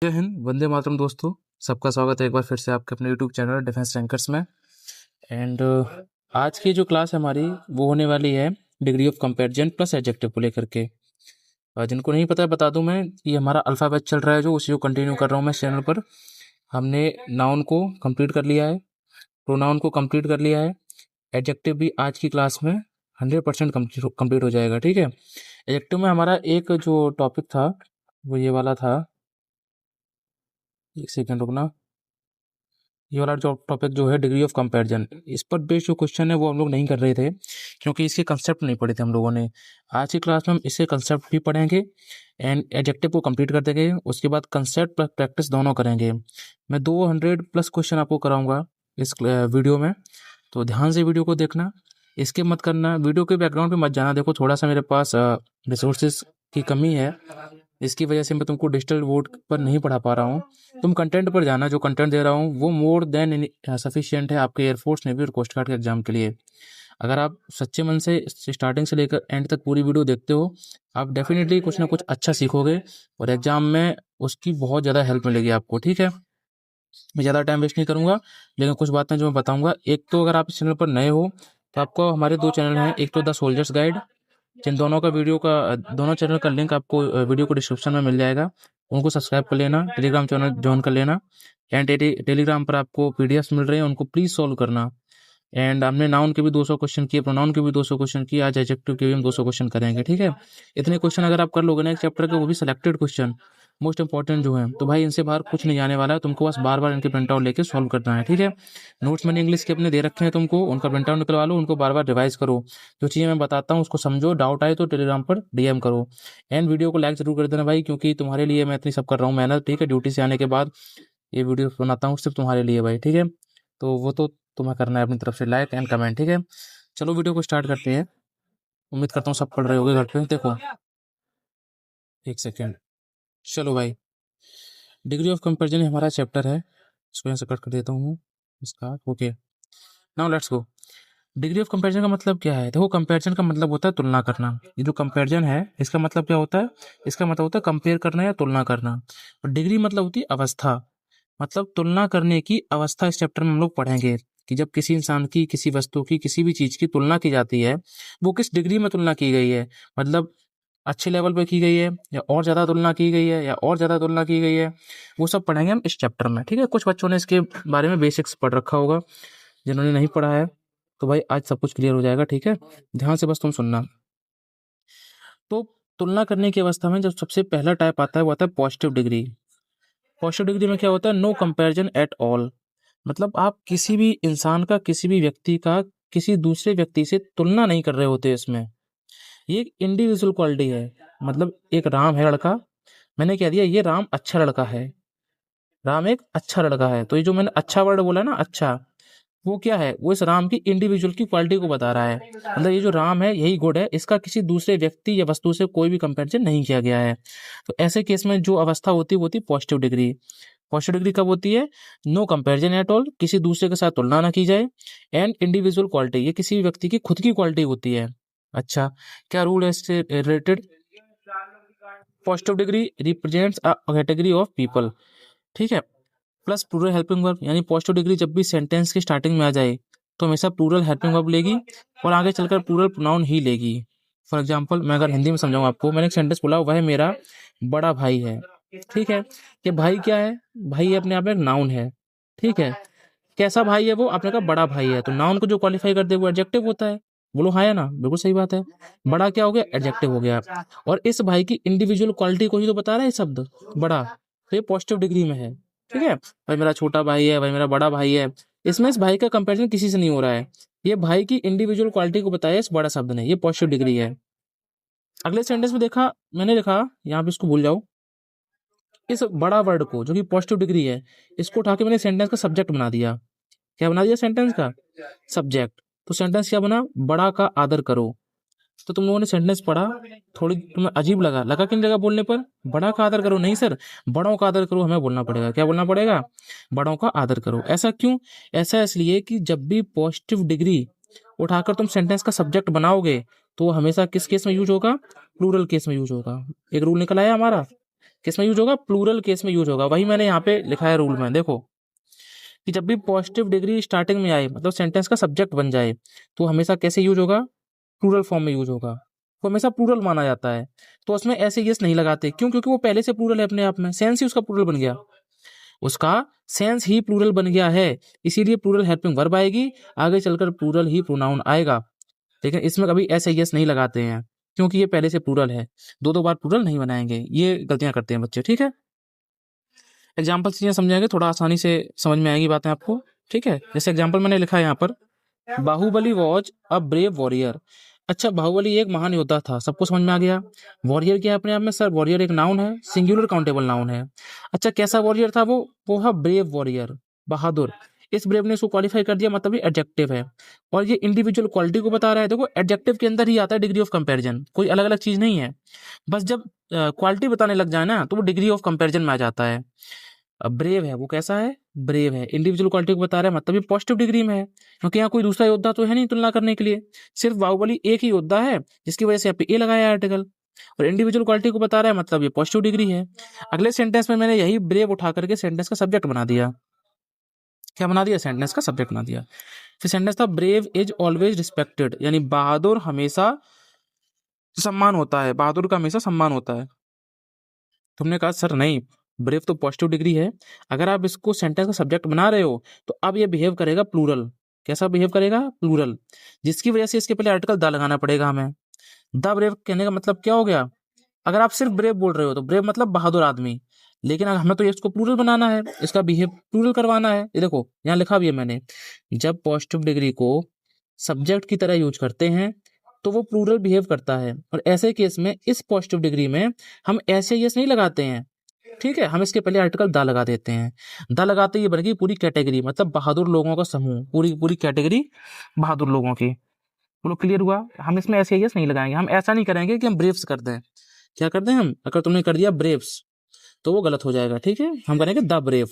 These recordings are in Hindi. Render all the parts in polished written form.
जय हिंद, वंदे मातरम दोस्तों। सबका स्वागत है एक बार फिर से आपके अपने यूट्यूब चैनल डिफेंस रैंकर्स में। एंड आज की जो क्लास है हमारी वो होने वाली है degree of comparison plus adjective को लेकर के। जिनको नहीं पता है बता दूं मैं कि हमारा अल्फ़ाबेट चल रहा है जो उसी को कंटिन्यू कर रहा हूं मैं इस चैनल पर। हमने नाउन को कंप्लीट कर लिया है, प्रोनाउन को कंप्लीट कर लिया है, एडजेक्टिव भी आज की क्लास में 100% कंप्लीट हो जाएगा। ठीक है, एडजेक्टिव में हमारा एक जो टॉपिक था वो ये वाला था। एक सेकेंड रुकना। ये वाला जो टॉपिक जो है डिग्री ऑफ कंपैरिजन, इस पर बेस्ड जो क्वेश्चन है वो हम लोग नहीं कर रहे थे क्योंकि इसके कंसेप्ट नहीं पढ़े थे हम लोगों ने। आज की क्लास में हम इसके कंसेप्ट भी पढ़ेंगे एंड एडजेक्टिव को कंप्लीट कर देंगे। उसके बाद कंसेप्ट प्लस प्रैक्टिस दोनों करेंगे। मैं 200 प्लस क्वेश्चन आपको कराऊंगा इस वीडियो में, तो ध्यान से वीडियो को देखना, इसके मत करना, वीडियो के बैकग्राउंड पे मत जाना। देखो थोड़ा सा मेरे पास रिसोर्सेज की कमी है, इसकी वजह से मैं तुमको डिजिटल बोर्ड पर नहीं पढ़ा पा रहा हूँ। तुम कंटेंट पर जाना, जो कंटेंट दे रहा हूँ वो मोर देन सफिशिएंट है आपके एयरफोर्स नेवी और कोस्ट गार्ड के एग्जाम के लिए। अगर आप सच्चे मन से स्टार्टिंग से लेकर एंड तक पूरी वीडियो देखते हो, आप डेफिनेटली कुछ ना कुछ अच्छा सीखोगे और एग्जाम में उसकी बहुत ज़्यादा हेल्प मिलेगी आपको। ठीक है, मैं ज़्यादा टाइम वेस्ट नहीं करूँगा, लेकिन कुछ बातें जो मैं बताऊँगा। एक तो अगर आप इस चैनल पर नए हो तो आपको हमारे 2 चैनल हैं, एक तो द सोल्जर्स गाइड, जिन दोनों का दोनों चैनल का लिंक आपको वीडियो को डिस्क्रिप्शन में मिल जाएगा। उनको सब्सक्राइब कर लेना, टेलीग्राम चैनल ज्वाइन कर लेना एंड टेलीग्राम पर आपको पीडीएफ मिल रहे हैं, उनको प्लीज़ सॉल्व करना। एंड हमने नाउन के भी 200 क्वेश्चन किए, प्रोनाउन के भी 200 क्वेश्चन किए, आज एडजेक्टिव के भी हम 200 क्वेश्चन करेंगे। ठीक है, इतने क्वेश्चन अगर आप कर लोगे ना एक चैप्टर के, वो भी सिलेक्टेड क्वेश्चन मोस्ट इंपॉर्टेंट जो है, तो भाई इनसे बाहर कुछ नहीं जाने वाला है। तुमको बस बार बार इनके प्रिंट आउट लेके सॉल्व करना है। ठीक है, नोट्स मैंने इंग्लिश के अपने दे रखे हैं, तुमको उनका प्रिंट आउट निकलवा लो, उनको बार बार रिवाइज करो, जो चीज़ें मैं बताता हूँ उसको समझो, डाउट आए तो टेलीग्राम पर डीएम करो एंड वीडियो को लाइक जरूर कर देना भाई, क्योंकि तुम्हारे लिए मैं इतनी सब कर रहा हूँ मेहनत। ठीक है, ड्यूटी से आने के बाद ये वीडियो बनाता हूँ सिर्फ तुम्हारे लिए भाई। ठीक है, तो वो तो तुम्हें करना है अपनी तरफ से लाइक एंड कमेंट। ठीक है, चलो वीडियो को स्टार्ट करते हैं। उम्मीद करता हूँ सब पढ़ रहे होगे घर पे। देखो एक सेकेंड, चलो भाई, डिग्री ऑफ कंपैरिजन हमारा चैप्टर है, इसको यहाँ से कट कर देता हूँ इसका। Okay, now let's go. Degree of comparison का मतलब क्या है? देखो, कंपैरिजन का मतलब होता है तुलना करना। ये जो कंपैरिजन है इसका मतलब क्या होता है? इसका मतलब होता है कंपेयर करना या तुलना करना। और डिग्री मतलब होती है अवस्था, मतलब तुलना करने की अवस्था। इस चैप्टर में हम लोग पढ़ेंगे कि जब किसी इंसान की, किसी वस्तु की, किसी भी चीज की तुलना की जाती है, वो किस डिग्री में तुलना की गई है। मतलब अच्छे लेवल पे की गई है या और ज़्यादा तुलना की गई है या और ज़्यादा तुलना की गई है, वो सब पढ़ेंगे हम इस चैप्टर में। ठीक है, कुछ बच्चों ने इसके बारे में बेसिक्स पढ़ रखा होगा, जिन्होंने नहीं पढ़ा है तो भाई आज सब कुछ क्लियर हो जाएगा। ठीक है, ध्यान से बस तुम सुनना। तो तुलना करने की अवस्था में जो सबसे पहला टाइप आता है वो आता है पॉजिटिव डिग्री। पॉजिटिव डिग्री में क्या होता है? No comparison at all. मतलब आप किसी भी इंसान का, किसी भी व्यक्ति का किसी दूसरे व्यक्ति से तुलना नहीं कर रहे होते इसमें। ये एक इंडिविजुअल क्वालिटी है। मतलब एक राम है लड़का, मैंने कह दिया ये राम अच्छा लड़का है, राम एक अच्छा लड़का है, तो ये जो मैंने अच्छा वर्ड बोला ना, अच्छा, वो क्या है? वो इस राम की इंडिविजुअल की क्वालिटी को बता रहा है। मतलब ये जो राम है यही गुड है, इसका किसी दूसरे व्यक्ति या वस्तु से कोई भी कंपैरिजन नहीं किया गया है। तो ऐसे केस में जो अवस्था होती है वो होती है पॉजिटिव डिग्री। पॉजिटिव डिग्री कब होती है? नो कंपैरिजन एट ऑल, किसी दूसरे के साथ तुलना ना की जाए, एंड इंडिविजुअल क्वालिटी, ये किसी भी व्यक्ति की खुद की क्वालिटी होती है। अच्छा, क्या रूल है इससे related? Positive degree represents a category of people. ठीक है, प्लस प्लूरल हेल्पिंग वर्ब, यानी पॉजिटिव डिग्री जब भी सेंटेंस की स्टार्टिंग में आ जाए तो हमेशा प्लूरल हेल्पिंग वर्ब लेगी और आगे चलकर प्लूरल प्रोनाउन ही लेगी। फॉर एग्जांपल, मैं अगर हिंदी में समझाऊं आपको, मैंने एक सेंटेंस बोला वह मेरा बड़ा भाई है। ठीक है, ये भाई क्या है? भाई अपने आप में एक नाउन है। ठीक है, कैसा भाई है वो? आपने कहा बड़ा भाई है, तो नाउन को जो क्वालिफाई कर दे वो एडजेक्टिव होता है। बोलो हाँ या ना? बिल्कुल सही बात है। बड़ा क्या हो गया? एडजेक्टिव हो गया। और इस भाई की इंडिविजुअल क्वालिटी को ही तो बता रहा है ये शब्द बड़ा, तो ये पॉजिटिव डिग्री में है। ठीक है, भाई मेरा छोटा भाई है, भाई मेरा बड़ा भाई है, इसमें इस भाई का कंपैरिजन किसी से नहीं हो रहा है, ये भाई की इंडिविजुअल क्वालिटी को बताया इस बड़ा शब्द ने, ये पॉजिटिव डिग्री है। अगले सेंटेंस में देखा, मैंने लिखा, यहाँ पे इसको भूल जाओ, इस बड़ा वर्ड को जो कि पॉजिटिव डिग्री है, इसको उठा के मैंने सेंटेंस का सब्जेक्ट बना दिया। क्या बना दिया सेंटेंस का? सब्जेक्ट। तो सेंटेंस क्या बना? बड़ा का आदर करो। तो तुम लोगों ने सेंटेंस पढ़ा, थोड़ी तुम्हें अजीब लगा, लगा किन जगह बोलने पर? बड़ा का आदर करो नहीं सर, बड़ों का आदर करो हमें बोलना पड़ेगा। क्या बोलना पड़ेगा? बड़ों का आदर करो। ऐसा क्यों? ऐसा इसलिए कि जब भी पॉजिटिव डिग्री उठाकर तुम सेंटेंस का सब्जेक्ट बनाओगे तो हमेशा किस केस में यूज होगा? प्लूरल केस में यूज होगा। एक रूल निकल आया हमारा। किस में यूज होगा? प्लूरल केस में यूज होगा। वही मैंने यहाँ पे लिखा है रूल में, देखो कि जब भी पॉजिटिव डिग्री स्टार्टिंग में आए, मतलब सेंटेंस का सब्जेक्ट बन जाए, तो हमेशा कैसे यूज होगा? प्लूरल फॉर्म में यूज होगा, वो हमेशा प्लूरल माना जाता है। तो उसमें ऐसे यस नहीं लगाते, क्यों? क्योंकि वो पहले से प्लूरल है अपने आप में, सेंस ही उसका प्लूरल बन गया, उसका सेंस ही प्लूरल बन गया है, इसीलिए प्लूरल हेल्पिंग वर्ब आएगी, आगे चलकर प्लूरल ही प्रोनाउन आएगा। लेकिन इसमें कभी ऐसे यस नहीं लगाते हैं, क्योंकि ये पहले से प्लूरल है, दो दो बार प्लूरल नहीं बनाएंगे, ये गलतियां करते हैं बच्चे, ठीक है। एग्जाम्पल चीजें समझाएंगे, थोड़ा आसानी से समझ में आएगी बातें आपको, ठीक है। जैसे एग्जाम्पल मैंने लिखा है यहाँ पर, Baahubali was a brave warrior. अच्छा, बाहुबली एक महान योद्धा था, सबको समझ में आ गया। वॉरियर क्या है अपने आप में? सर वॉरियर एक नाउन है, सिंगुलर काउंटेबल नाउन है। अच्छा, कैसा वॉरियर था वो है ब्रेव वॉरियर, बहादुर। इस ब्रेवनेस को क्वालिफाई कर दिया, मतलब ये एडजेक्टिव है, और ये इंडिविजुअल क्वालिटी को बता रहा है। देखो एडजेक्टिव के अंदर ही आता है डिग्री ऑफ कंपैरिजन, कोई अलग अलग चीज नहीं है। बस जब क्वालिटी बताने लग जाए ना, तो वो डिग्री ऑफ कंपैरिजन में आ जाता है। अब ब्रेव है, वो कैसा है? ब्रेव है, इंडिविजुअल क्वालिटी को बता रहा है, मतलब ये पॉजिटिव डिग्री में है, क्योंकि यहाँ कोई दूसरा योद्धा तो है नहीं तुलना करने के लिए, सिर्फ बाहुबली एक ही योद्धा है, जिसकी वजह से यहाँ पे ए लगाया आर्टिकल, और इंडिविजुअल क्वालिटी को बता रहा है, मतलब ये पॉजिटिव डिग्री है। अगले सेंटेंस में मैंने यही ब्रेव उठा करके सेंटेंस का सब्जेक्ट बना दिया। क्या बना दिया? सेंटेंस का सब्जेक्ट बना दिया। फिर सेंटेंस था ब्रेव इज ऑलवेज रिस्पेक्टेड, यानी बहादुर हमेशा सम्मान होता है, बहादुर का हमेशा सम्मान होता है। तुमने कहा सर नहीं, ब्रेव तो पॉजिटिव डिग्री है, अगर आप इसको सेंटेंस का सब्जेक्ट बना रहे हो तो अब ये बिहेव करेगा प्लूरल। कैसा बिहेव करेगा? प्लूरल, जिसकी वजह से इसके पहले आर्टिकल द लगाना पड़ेगा हमें। द ब्रेव कहने का मतलब क्या हो गया? अगर आप सिर्फ ब्रेव बोल रहे हो तो ब्रेव मतलब बहादुर आदमी, लेकिन अगर हमें तो इसको प्लूरल बनाना है, इसका बिहेव प्लूरल करवाना है। ये देखो यहाँ लिखा भी है मैंने, जब पॉजिटिव डिग्री को सब्जेक्ट की तरह यूज करते हैं तो वो प्लूरल बिहेव करता है, और ऐसे केस में इस पॉजिटिव डिग्री में हम ऐसे यस नहीं लगाते हैं, ठीक है, हम इसके पहले आर्टिकल द लगा देते हैं। द लगाते ही बन गई पूरी कैटेगरी, मतलब बहादुर लोगों का समूह, पूरी पूरी कैटेगरी बहादुर लोगों की। बोलो क्लियर हुआ? हम इसमें ऐसे यस नहीं लगाएंगे, हम ऐसा नहीं करेंगे कि हम ब्रेव्स कर दें। क्या कर दें हम? अगर तुमने कर दिया ब्रेव्स तो वो गलत हो जाएगा, ठीक है, हम करेंगे द ब्रेव।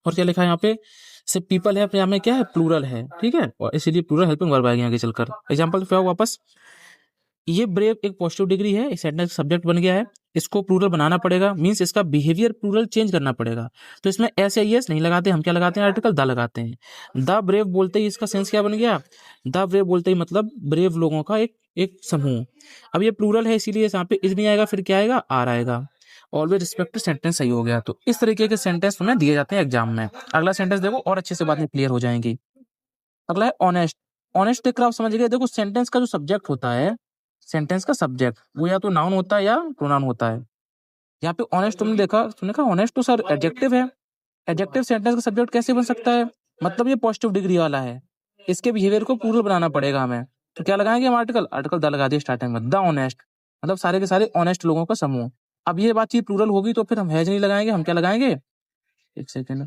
और क्या लिखा है यहाँ पे? सिर्फ पीपल है, अपने यहाँ में क्या है? प्लूरल है, ठीक है, और इसीलिए प्लूरल हेल्पिंग वर्ब आएगी आगे चलकर। एग्जाम्पल क्या हुआ वापस? ये ब्रेव एक पॉजिटिव डिग्री है, इस सेंटेंस सब्जेक्ट बन गया है, इसको प्लूरल बनाना पड़ेगा, मींस इसका बिहेवियर प्लूरल चेंज करना पड़ेगा। तो इसमें ऐसे यस नहीं लगाते, हम क्या लगाते हैं? आर्टिकल द लगाते हैं। द ब्रेव बोलते ही इसका सेंस क्या बन गया? द ब्रेव बोलते ही मतलब ब्रेव लोगों का एक एक समूह। अब ये प्लूरल है, इसीलिए यहाँ पे इज नहीं आएगा, फिर क्या आएगा? आर आएगा। ऑलवेज रिस्पेक्ट सेंटेंस सही हो गया। तो इस तरीके के सेंटेंस हमें दिए जाते हैं एग्जाम में। अगला सेंटेंस देखो, और अच्छे से बातें क्लियर हो जाएंगी। अगला है ऑनेस्ट। ऑनेस्ट देख कर आप समझ गए। देखो सेंटेंस का जो सब्जेक्ट होता है, सेंटेंस का सब्जेक्ट वो या तो नाउन होता है या प्रोनाउन होता है। यहाँ पे ऑनेस्ट तुमने कहा ऑनेस्ट तो सर एडजेक्टिव है। एडजेक्टिव सेंटेंस का सब्जेक्ट कैसे बन सकता है? मतलब ये पॉजिटिव डिग्री वाला है, इसके बिहेवियर को प्लूरल बनाना पड़ेगा हमें। तो क्या लगाएंगे हम? आर्टिकल द लगा दिया स्टार्टिंग में, द ऑनेस्ट, मतलब सारे के सारे ऑनेस्ट लोगों का समूह। अब ये बातचीत प्लूरल होगी तो फिर हम हैज नहीं लगाएंगे, हम क्या लगाएंगे? एक सेकेंड,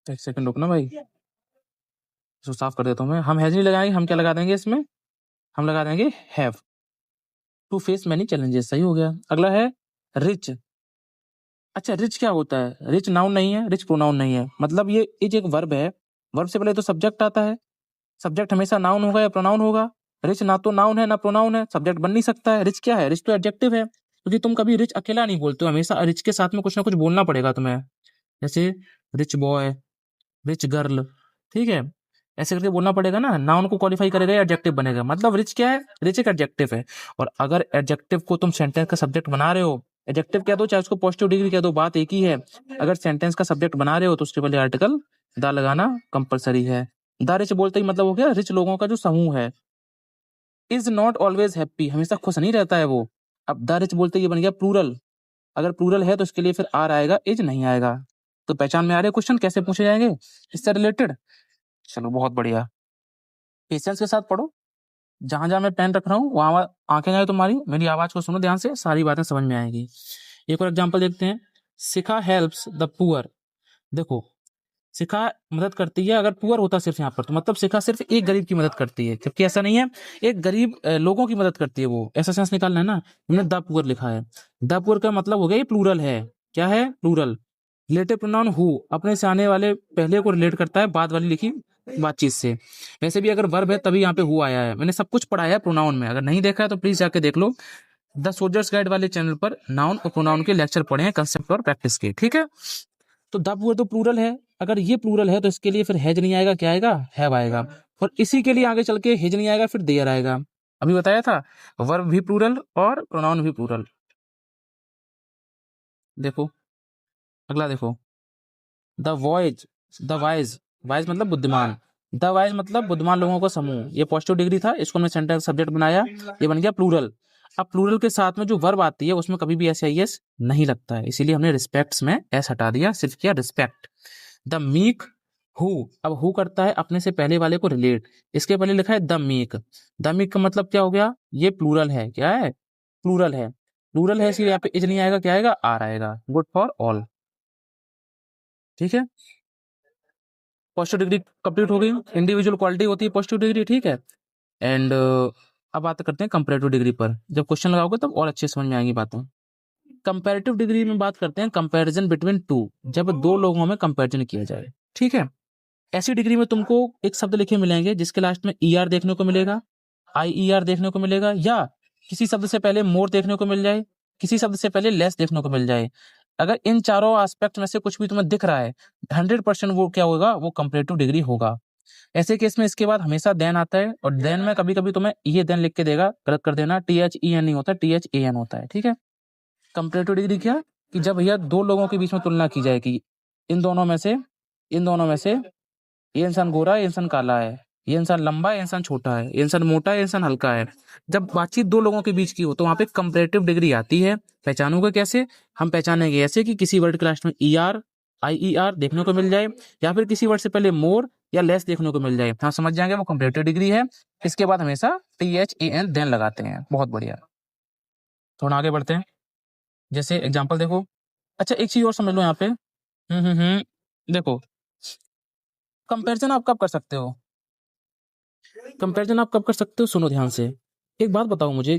एक सेकेंड रुकना भाई, इसको साफ कर देता हूँ मैं। हम हैज नहीं लगाएंगे, हम क्या लगा देंगे इसमें? हम लगा देंगे have to face many challenges. सही हो गया। अगला है रिच। अच्छा, रिच क्या होता है? रिच नाउन नहीं है, रिच प्रोनाउन नहीं है, मतलब ये इज एक वर्ब है, वर्ब से पहले तो सब्जेक्ट आता है, सब्जेक्ट हमेशा नाउन होगा या प्रोनाउन होगा? रिच ना तो नाउन है ना प्रोनाउन है, सब्जेक्ट बन नहीं सकता है। रिच क्या है? रिच तो एडजेक्टिव है, क्योंकि तुम कभी रिच अकेला नहीं बोलते हो, हमेशा रिच के साथ में कुछ ना कुछ बोलना पड़ेगा तुम्हें, जैसे रिच बॉय, रिच गर्ल, ठीक है, ऐसे करके बोलना पड़ेगा ना। नाउन को क्वालिफाई करेगा या एडजेक्टिव बनेगा, मतलब रिच क्या है? रिच एक एडजेक्टिव है, और अगर एडजेक्टिव को तुम सेंटेंस का सब्जेक्ट बना रहे हो, एडजेक्टिव कह दो चाहे उसको पॉजिटिव डिग्री कह दो, बात एक ही है। अगर सेंटेंस का सब्जेक्ट बना रहे हो तो उसके पहले आर्टिकल द लगाना कंपलसरी है। द रिच बोलते ही मतलब हो गया रिच लोगों का जो समूह है। इज नॉट ऑलवेज हैप्पी, हमेशा खुश नहीं रहता है वो। अब द रिच बोलते ही बन गया प्लूरल, अगर प्लूरल है तो इसके लिए फिर आर आएगा, इज नहीं आएगा। तो पहचान में आ रहे क्वेश्चन कैसे पूछे जाएंगे इससे रिलेटेड? चलो बहुत बढ़िया, पेशेंस के साथ पढ़ो। जहां जहां मैं पेन रख रहा हूँ वहां आंखें जाए तुम्हारी, मेरी आवाज को सुनो ध्यान से, सारी बातें समझ में आएगी। एक और एग्जांपल देखते हैं। शिखा हेल्प्स द पुअर। देखो शिखा मदद करती है, अगर पुअर होता सिर्फ यहाँ पर तो मतलब शिखा सिर्फ एक गरीब की मदद करती है, जबकि ऐसा नहीं है, एक गरीब लोगों की मदद करती है वो, ऐसा सेंस निकालना है ना। हमने द पुअर लिखा है, द पुअर का मतलब हो गया ये प्लूरल है। क्या है? प्लूरल। रिलेटिव प्रोनाउन हु अपने से आने वाले पहले को रिलेट करता है बाद वाली लिखी बातचीत से। वैसे भी अगर वर्ब है तभी यहाँ पे हु आया है, मैंने सब कुछ पढ़ाया है प्रोनाउन में, अगर नहीं देखा है तो प्लीज जाके देख लो। द सोल्जर्स गाइड वाले चैनल पर नाउन और प्रोनाउन के लेक्चर पढ़े हैं, कंसेप्ट और प्रैक्टिस के, ठीक है। तो द वो तो प्लूरल है, अगर ये प्लूरल है तो इसके लिए फिर हैज नहीं आएगा, क्या आएगा, हैव आएगा। और इसी के लिए आगे चल के हैज नहीं आएगा, फिर देयर आएगा। अभी बताया था वर्ब भी प्लूरल और प्रोनाउन भी प्लूरल। देखो अगला देखो, the voyage, the wise, wise मतलब बुद्धिमान, द वाइज मतलब बुद्धिमान लोगों का समूह। ये पॉजिटिव डिग्री था, इसको हमने सेंटेंस सब्जेक्ट बनाया, ये बन गया प्लूरल। अब प्लूरल के साथ में जो वर्ब आती है उसमें कभी भी एस आई एस नहीं लगता है, इसीलिए हमने रिस्पेक्ट्स में एस हटा दिया, सिर्फ किया रिस्पेक्ट। द मीक हु, अब हु करता है अपने से पहले वाले को रिलेट, इसके पहले लिखा है द मीक। द मीक का मतलब क्या हो गया, ये प्लूरल है, क्या है, प्लूरल है। प्लूरल है इसलिए यहाँ पे इज नहीं आएगा, क्या आएगा, आर आएगा। गुड फॉर ऑल, ठीक है। पॉजिटिव डिग्री कंप्लीट हो गई, इंडिविजुअल क्वालिटी होती है पॉजिटिव डिग्री, ठीक है। एंड अब बात करते हैं कंपैरेटिव डिग्री पर, जब क्वेश्चन लगाओगे तब और अच्छे समझ में आएंगी बातें। कंपैरेटिव डिग्री में बात करते हैं कंपैरिजन बिटवीन टू, जब दो लोगों में कंपैरिजन किया जाए, ठीक है। ऐसी डिग्री में तुमको एक शब्द लिखे मिलेंगे जिसके लास्ट में ई आर देखने को मिलेगा, आई ई आर देखने को मिलेगा, या किसी शब्द से पहले मोर देखने को मिल जाए, किसी शब्द से पहले लेस देखने को मिल जाए। अगर इन चारों एस्पेक्ट में से कुछ भी तुम्हें दिख रहा है, 100% वो क्या होगा, वो कंपैरेटिव डिग्री होगा। ऐसे केस में इसके बाद हमेशा देन आता है, और देन में कभी कभी तुम्हें ये देन लिख के देगा, गलत कर देना, टी एच ई एन नहीं होता, टी एच ए एन होता है, ठीक है। कंपैरेटिव डिग्री क्या, कि जब भैया दो लोगों के बीच में तुलना की जाए कि इन दोनों में से, इन दोनों में से ये इंसान गोरा है, ये इंसान काला है, ये इंसान लंबा है, ये इंसान छोटा है, ये इंसान मोटा है, ये इंसान हल्का है। जब बातचीत दो लोगों के बीच की हो तो वहां पे कंपैरेटिव डिग्री आती है। पहचानोगे कैसे, हम पहचानेंगे ऐसे कि किसी वर्ड के लास्ट में ई आर, आई ई आर देखने को मिल जाए, या फिर किसी वर्ड से पहले मोर या लेस देखने को मिल जाए, हाँ समझ जाएंगे वो कंपैरेटिव डिग्री है। इसके बाद हमेशा T H A N then लगाते हैं, बहुत बढ़िया। थोड़ा आगे बढ़ते हैं, जैसे एग्जाम्पल देखो। अच्छा एक चीज और समझ लो यहाँ पे, देखो कंपैरिजन आप कब कर सकते हो, कंपैरिजन आप कब कर सकते हो, सुनो ध्यान से। एक बात बताओ मुझे,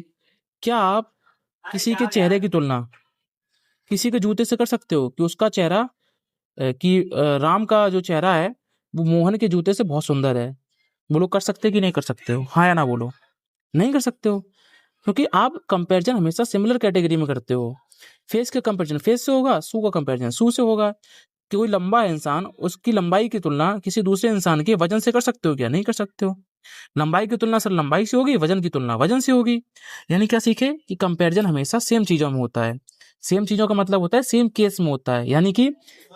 क्या आप किसी के चेहरे की तुलना किसी के जूते से कर सकते हो, कि उसका चेहरा राम का जो चेहरा है वो मोहन के जूते से बहुत सुंदर है। बोलो कर सकते कि नहीं कर सकते हो, हाँ या ना बोलो। नहीं कर सकते हो, क्योंकि आप कंपैरिजन हमेशा सिमिलर कैटेगरी में करते हो। फेस के कंपैरिजन फेस से होगा, शू का कंपैरिजन शू से होगा। कि कोई लंबा इंसान, उसकी लंबाई की तुलना किसी दूसरे इंसान के वजन से कर सकते हो क्या, नहीं कर सकते हो। लंबाई की तुलना सिर्फ लंबाई से होगी, वजन की तुलना वजन से होगी। यानी क्या सीखे, कि कंपैरिजन हमेशा सेम चीजों में होता है। सेम चीजों का मतलब होता है सेम केस में होता है, यानी कि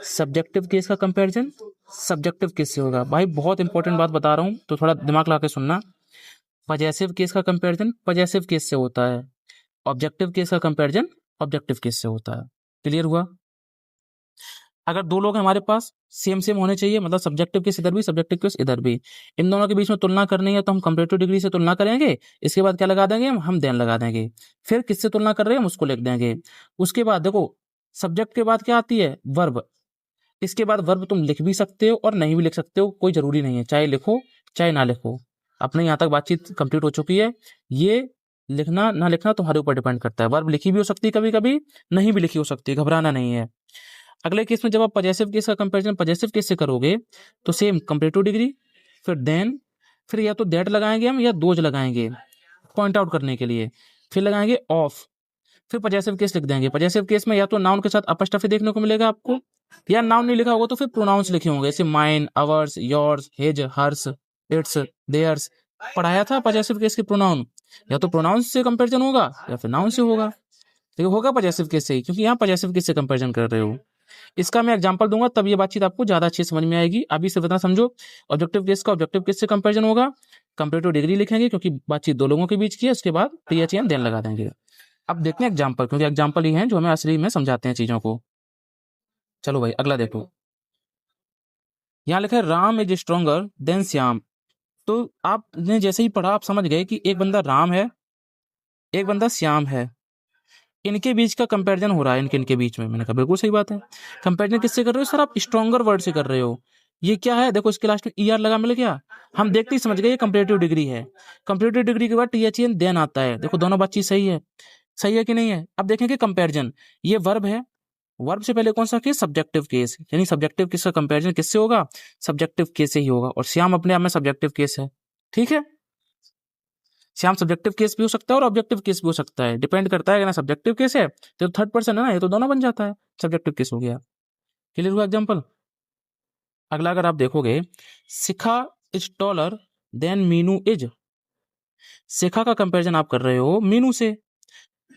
सब्जेक्टिव केस का कंपैरिजन सब्जेक्टिव केस से होगा। भाई बहुत इंपॉर्टेंट बात बता रहा हूँ, तो थोड़ा दिमाग लगा के सुनना। पजेसिव केस का कंपैरिजन पजेसिव केस से होता है, ऑब्जेक्टिव केस का कंपैरिजन ऑब्जेक्टिव केस से होता है। क्लियर हुआ। अगर दो लोग हैं हमारे पास, सेम सेम होने चाहिए, मतलब सब्जेक्टिव केस इधर भी, सब्जेक्टिव केस इधर भी। इन दोनों के बीच में तुलना करनी है तो हम कंपैरेटिव डिग्री से तुलना करेंगे। इसके बाद क्या लगा देंगे, हम देन लगा देंगे। फिर किससे तुलना कर रहे हैं हम उसको लिख देंगे। उसके बाद देखो, सब्जेक्ट के बाद क्या आती है, वर्ब। इसके बाद वर्ब तुम लिख भी सकते हो और नहीं भी लिख सकते हो, कोई जरूरी नहीं है, चाहे लिखो चाहे ना लिखो। अपने यहाँ तक बातचीत कंप्लीट हो चुकी है। ये लिखना ना लिखना तुम्हारे ऊपर डिपेंड करता है। वर्ब लिखी भी हो सकती है कभी कभी, नहीं भी लिखी हो सकती है, घबराना नहीं है। अगले केस में जब आप पजेसिव केस का कंपैरिजन पजेसिव केस से करोगे तो सेम कंपैरेटिव डिग्री, फिर देन, फिर या तो दैट लगाएंगे हम या दोज लगाएंगे पॉइंट आउट करने के लिए, फिर लगाएंगे ऑफ, फिर पजेसिव केस लिख देंगे। पजेसिव केस में या तो नाउन के साथ अपस्ट्रफी देखने को मिलेगा आपको, या नाउन नहीं लिखा होगा तो फिर प्रोनाउंस लिखे होंगे, जैसे mine, ours, yours, his, hers, its, theirs. पढ़ाया था पजेसिव केस के प्रोनाउन, या तो प्रोनाउंस से कंपैरिजन होगा या फिर नाउन से होगा। देखो होगा पजेसिव केस से ही, क्योंकि यहाँ पजेसिव केस से कंपैरिजन कर रहे हो। इसका मैं एग्जांपल दूंगा तब ये बातचीत आपको ज्यादा अच्छी समझ में आएगी। अभी से बता समझो, ऑब्जेक्टिव केस का ऑब्जेक्टिव केस से कंपैरिजन होगा, कंपैरेटिव डिग्री लिखेंगे क्योंकि बातचीत दो लोगों के बीच की है, उसके बाद टीएचएन देन लगा देंगे। अब देखते हैं एग्जांपल, क्योंकि एग्जांपल ही हैं जो हमें असली में समझाते हैं चीजों को। चलो भाई अगला देखो, यहाँ लिखा है Ram is stronger then Shyam. तो आपने जैसे ही पढ़ा आप समझ गए कि एक बंदा राम है, एक बंदा श्याम है, इनके बीच का कंपैरिजन हो रहा है, इनके बीच में। मैंने कहा बिल्कुल सही बात है। कंपैरिजन किससे कर रहे हो सर, आप स्ट्रॉन्गर वर्ड से कर रहे हो। ये क्या है, देखो इसके लास्ट में ई आर लगा मिल गया, हम देखते ही समझ गए ये कंपैरेटिव डिग्री है। कंपैरेटिव डिग्री के बाद टीएचएन देन आता है। देखो दोनों बात चीज सही है, सही है कि नहीं है। अब देखेंगे कंपैरिजन, ये वर्ब है, वर्ब से पहले कौन सा केस, सब्जेक्टिव केस, यानी सब्जेक्टिव केस का कंपैरिजन किससे होगा, सब्जेक्टिव केस से ही होगा। और श्याम अपने आप में सब्जेक्टिव केस है, ठीक है। श्याम सब्जेक्टिव केस भी हो सकता है और ऑब्जेक्टिव केस भी हो सकता है, डिपेंड करता है। अगर सब्जेक्टिव केस है तो थर्ड पर्सन है ना, ये तो दोनों बन जाता है, सब्जेक्टिव केस हो गया। क्लियर हुआ एग्जाम्पल। अगला अगर आप देखोगे, Shikha is taller than Meenu is. Shikha का कंपैरिजन आप कर रहे हो मीनू से,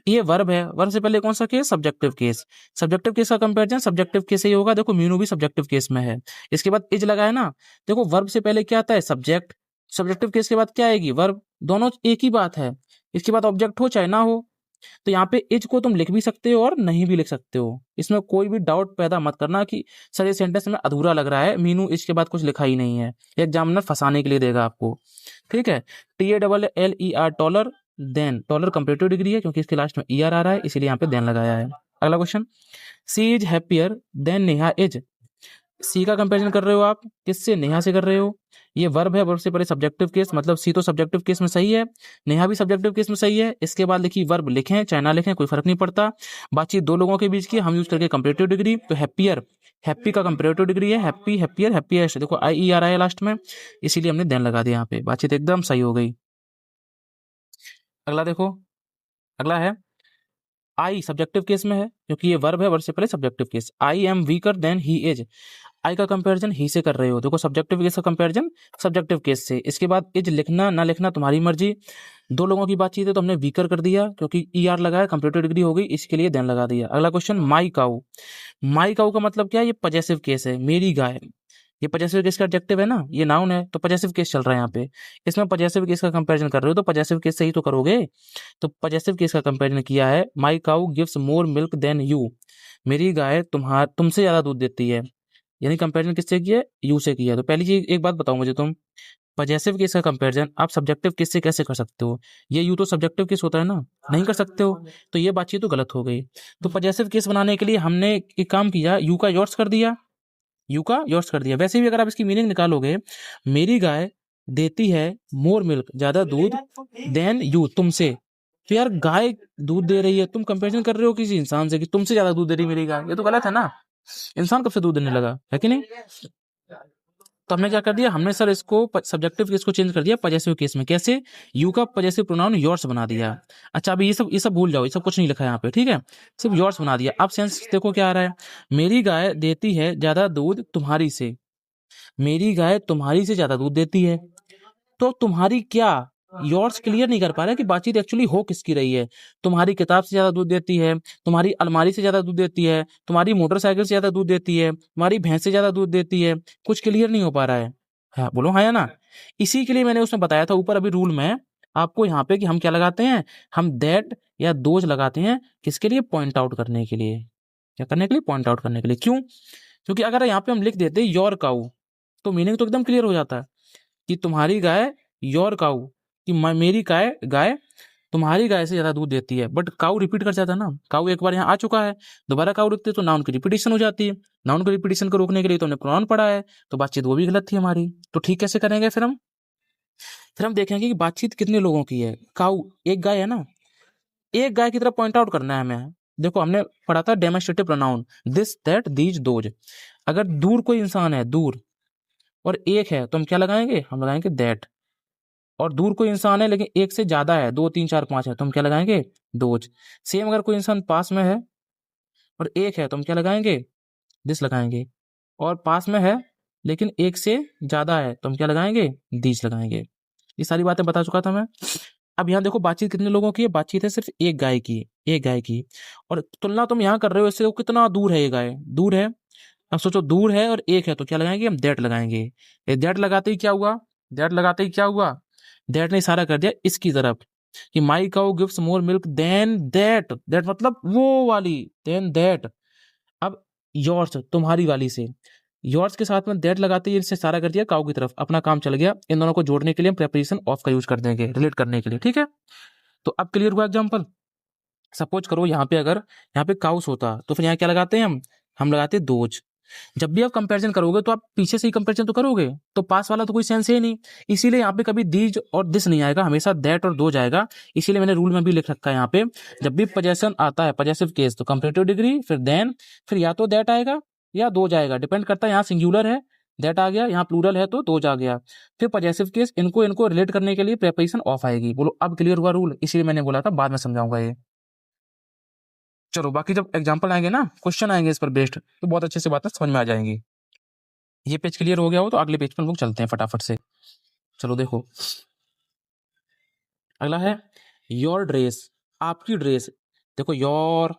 ये वर्ब है, वर्ब से पहले कौन सा case, subjective case. Subjective case का कंपैरिजन सब्जेक्टिव केस से ही होगा। देखो मीनू भी सब्जेक्टिव केस में है, इसके बाद इज लगा है ना। देखो वर्ब से पहले क्या आता है, सब्जेक्ट, सब्जेक्टिव केस के बाद क्या आएगी, वर्ब, दोनों एक ही बात है। इसके बाद ऑब्जेक्ट हो चाहे ना हो, तो यहाँ पे इज को तुम लिख भी सकते हो और नहीं भी लिख सकते हो, इसमें कोई भी डाउट पैदा मत करना कि सर ये सेंटेंस में अधूरा लग रहा है, मीनू इज के बाद कुछ लिखा ही नहीं है। एग्जामिनर फंसाने के लिए देगा आपको, ठीक है। TALLER taller, than taller comparative degree है क्योंकि इसके लास्ट में ER आ रहा है, इसीलिए यहाँ पे देन लगाया है। अगला question, she is happier than Neha is. She का कंपैरिजन कर रहे हो आप किससे, नेहा से कर रहे हो। ये वर्ब है, वर्ब से पहले सब्जेक्टिव केस, मतलब सी तो सब्जेक्टिव केस में सही है, नेहा भी सब्जेक्टिव केस में सही है। इसके बाद लिखी वर्ब लिखें चाहे ना लिखें कोई फर्क नहीं पड़ता, बातचीत दो लोगों के बीच की, हम यूज करके कंपैरेटिव डिग्री। तो हैप्पियर, हैप्पी का कंपैरेटिव डिग्री है, हैप्पी, हैप्पियर, हैप्पीएस्ट, देखो IE आ रहा है लास्ट में, इसीलिए हमने देन लगा दिया यहाँ पे, बातचीत एकदम सही हो गई। अगला देखो, अगला है आई सब्जेक्टिव केस में है क्योंकि ये वर्ब है, वर्ब से पहले subjective case. I am weaker than he is. I का कंपैरिजन ही से कर रहे हो, देखो सब्जेक्टिव केस का कंपैरिजन सब्जेक्टिव केस से। इसके बाद इज लिखना ना लिखना तुम्हारी मर्जी, दो लोगों की बातचीत है तो हमने वीकर कर दिया क्योंकि ER लगाया, कंप्यूटर डिग्री हो गई, इसके लिए देन लगा दिया। अगला क्वेश्चन, माई काऊ। माई काऊ का मतलब क्या है, ये पजेसिव केस है, मेरी गाय। ये पजेसिव केस का एडजेक्टिव है ना, ये नाउन है, तो पजेसिव केस चल रहा है यहाँ पे। इसमें पजेसिव केस का कंपैरिजन कर रहे हो तो पजेसिव केस से ही तो करोगे। तो पजेसिव केस का कंपैरिजन किया है, my cow gives more milk than you. मेरी गाय तुमसे ज्यादा दूध देती है, यानी कंपैरिजन किससे किया है, यू से किया है। तो पहली चीज एक बात बताओ मुझे तुम, पजेसिव केस का कंपैरिजन आप सब्जेक्टिव केस से कैसे कर सकते हो, ये यू तो सब्जेक्टिव केस होता है ना, नहीं कर सकते हो, तो ये बातचीत तो गलत हो गई। तो पजेसिव केस बनाने के लिए हमने एक काम किया, यू का योर्स कर दिया, यू का योर्स कर दिया। वैसे भी अगर आप इसकी मीनिंग निकालोगे, मेरी गाय देती है मोर मिल्क, ज्यादा दूध, देन यू, तुमसे। तो यार गाय दूध दे रही है, तुम कंपैरिजन कर रहे हो किसी इंसान से कि तुमसे ज्यादा दूध दे रही मेरी गाय, ये तो गलत है ना। इंसान कब से दूध देने लगा, है कि नहीं। तो हमने क्या कर दिया, हमने सर इसको सब्जेक्टिव केस को चेंज कर दिया पजेसिव केस में, कैसे, यू का पजेसिव प्रोनाउन योर्स बना दिया। अच्छा अभी ये सब भूल जाओ, ये सब कुछ नहीं लिखा है यहाँ पे, ठीक है, सिर्फ योर्स बना दिया। अब सेंस देखो क्या आ रहा है, मेरी गाय देती है ज्यादा दूध तुम्हारी से। मेरी गाय तुम्हारी से ज्यादा दूध देती है, तो तुम्हारी क्या, योर्स क्लियर नहीं कर पा रहा कि बातचीत एक्चुअली हो किसकी रही है। तुम्हारी किताब से ज्यादा दूध देती है, तुम्हारी अलमारी से ज्यादा दूध देती है, तुम्हारी मोटरसाइकिल से ज्यादा दूध देती है, तुम्हारी भैंस से ज्यादा दूध देती है, कुछ क्लियर नहीं हो पा रहा है। हाँ बोलो हाँ या ना। इसी के लिए मैंने उसमें बताया था ऊपर अभी रूल में आपको यहाँ पे कि हम क्या लगाते हैं, हम दैट या दोज लगाते हैं, किसके लिए, पॉइंट आउट करने के लिए। क्या करने के लिए, पॉइंट आउट करने के लिए। क्यों, क्योंकि अगर यहाँ पे हम लिख देते योर काऊ, तो मीनिंग तो एकदम क्लियर हो जाता है कि तुम्हारी गाय, योर काऊ, कि मेरी गाय गाय तुम्हारी गाय से ज्यादा दूध देती है। बट काऊ रिपीट कर जाता है ना, काऊ एक बार यहाँ आ चुका है, दोबारा काऊ लिखते तो नाउन की रिपीटेशन हो जाती है। नाउन की रिपीटेशन को रोकने के लिए तो हमने प्रोनाउन पढ़ा है, तो बातचीत वो भी गलत थी हमारी। तो ठीक कैसे करेंगे फिर हम देखेंगे कि बातचीत कितने लोगों की है। काऊ एक गाय है ना, एक गाय की तरफ पॉइंट आउट करना है हमें। देखो हमने पढ़ा था demonstrative pronoun, this that these those. अगर दूर कोई इंसान है, दूर, और एक है तो हम क्या लगाएंगे, हम लगाएंगे दैट। और दूर कोई इंसान है लेकिन एक से ज्यादा है, 2 3 4 5 है, तो हम क्या लगाएंगे, दोज। सेम अगर कोई इंसान पास में है और एक है तो हम क्या लगाएंगे, दिस लगाएंगे। और पास में है लेकिन एक से ज्यादा है तो हम क्या लगाएंगे, दीज लगाएंगे। ये सारी बातें बता चुका था मैं। अब यहाँ देखो बातचीत कितने लोगों की है, बातचीत है सिर्फ एक गाय की, एक गाय की। और तुलना तुम यहाँ कर रहे हो इससे, वो कितना दूर है, ये गाय दूर है। अब सोचो दूर है और एक है तो क्या लगाएंगे, हम दैट लगाएंगे। ये दैट लगाते ही क्या हुआ, दैट लगाते ही क्या हुआ, दैट ने इशारा कर दिया इसकी तरफ कि my cow gives more milk than that, that मतलब वो वाली, देन दैट। अब योर्स तुम्हारी वाली से, योर्स के साथ में दैट लगाते ही इससे इशारा कर दिया काउ की तरफ, अपना काम चल गया। इन दोनों को जोड़ने के लिए हम प्रेपोजिशन ऑफ का यूज कर देंगे रिलेट करने के लिए, ठीक है। तो अब क्लियर हुआ एग्जांपल। सपोज करो यहाँ पे अगर यहाँ पे काउस होता तो फिर यहाँ क्या लगाते हैं हम लगाते हैं दोज। जब भी आप कंपैरिजन करोगे तो आप पीछे से ही कंपैरिजन तो करोगे, तो पास वाला तो कोई सेंस है नहीं, इसीलिए यहाँ पे कभी दीज और दिस नहीं आएगा, हमेशा दैट और दो जाएगा। इसीलिए मैंने रूल में भी लिख रखा है यहाँ पे, जब भी पोजेशन आता है पजेसिव केस तो कंपैरेटिव डिग्री, फिर देन, फिर या तो दैट आएगा या दो जाएगा, डिपेंड करता है यहाँ सिंगुलर है दैट आ गया, यहाँ प्लूरल है तो दोज आ गया। फिर पजेसिव केस, इनको रिलेट करने के लिए प्रेपोजिशन ऑफ आएगी। बोलो अब क्लियर हुआ रूल? इसीलिए मैंने बोला था बाद में समझाऊंगा ये। चलो बाकी जब एग्जाम्पल आएंगे ना, क्वेश्चन आएंगे इस पर बेस्ड, तो बहुत अच्छे से बातें समझ में आ जाएंगी। ये पेज क्लियर हो गया हो तो अगले पेज पर हम लोग चलते हैं फटाफट से। चलो देखो अगला है योर ड्रेस, आपकी ड्रेस। देखो योर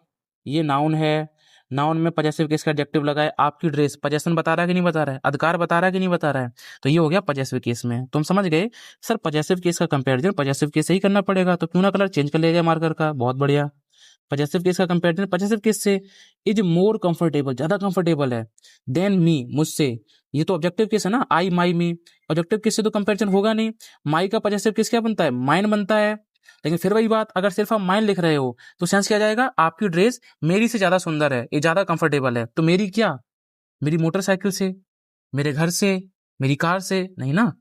ये नाउन है, नाउन में पजेसिव केस का एडजेक्टिव लगा है। आपकी ड्रेस पजेशन बता रहा है कि नहीं बता रहा है, अधिकार बता रहा है कि नहीं बता रहा है, तो ये हो गया पजेसिव केस में। तुम समझ गए सर पजेसिव केस का कंपैरिजन पजेसिव केस से ही करना पड़ेगा, तो क्यों ना कलर चेंज कर लेगा मार्कर का, बहुत बढ़िया। पजेसिव केस का कंपैरिजन पजेसिव केस से, इज मोर कंफर्टेबल, ज्यादा कंफर्टेबल है, देन मी, मुझसे। ये तो ऑब्जेक्टिव केस है ना, आई माई मी, ऑब्जेक्टिव केस से तो कंपैरिजन होगा नहीं। माई का पजेसिव केस क्या बनता है, माइन बनता है। लेकिन फिर वही बात, अगर सिर्फ आप माइन लिख रहे हो तो सेंस क्या जाएगा, आपकी ड्रेस मेरी से ज्यादा सुंदर है, ये ज्यादा कंफर्टेबल है। तो मेरी क्या, मेरी मोटरसाइकिल से, मेरे घर से, मेरी कार से नहीं ना।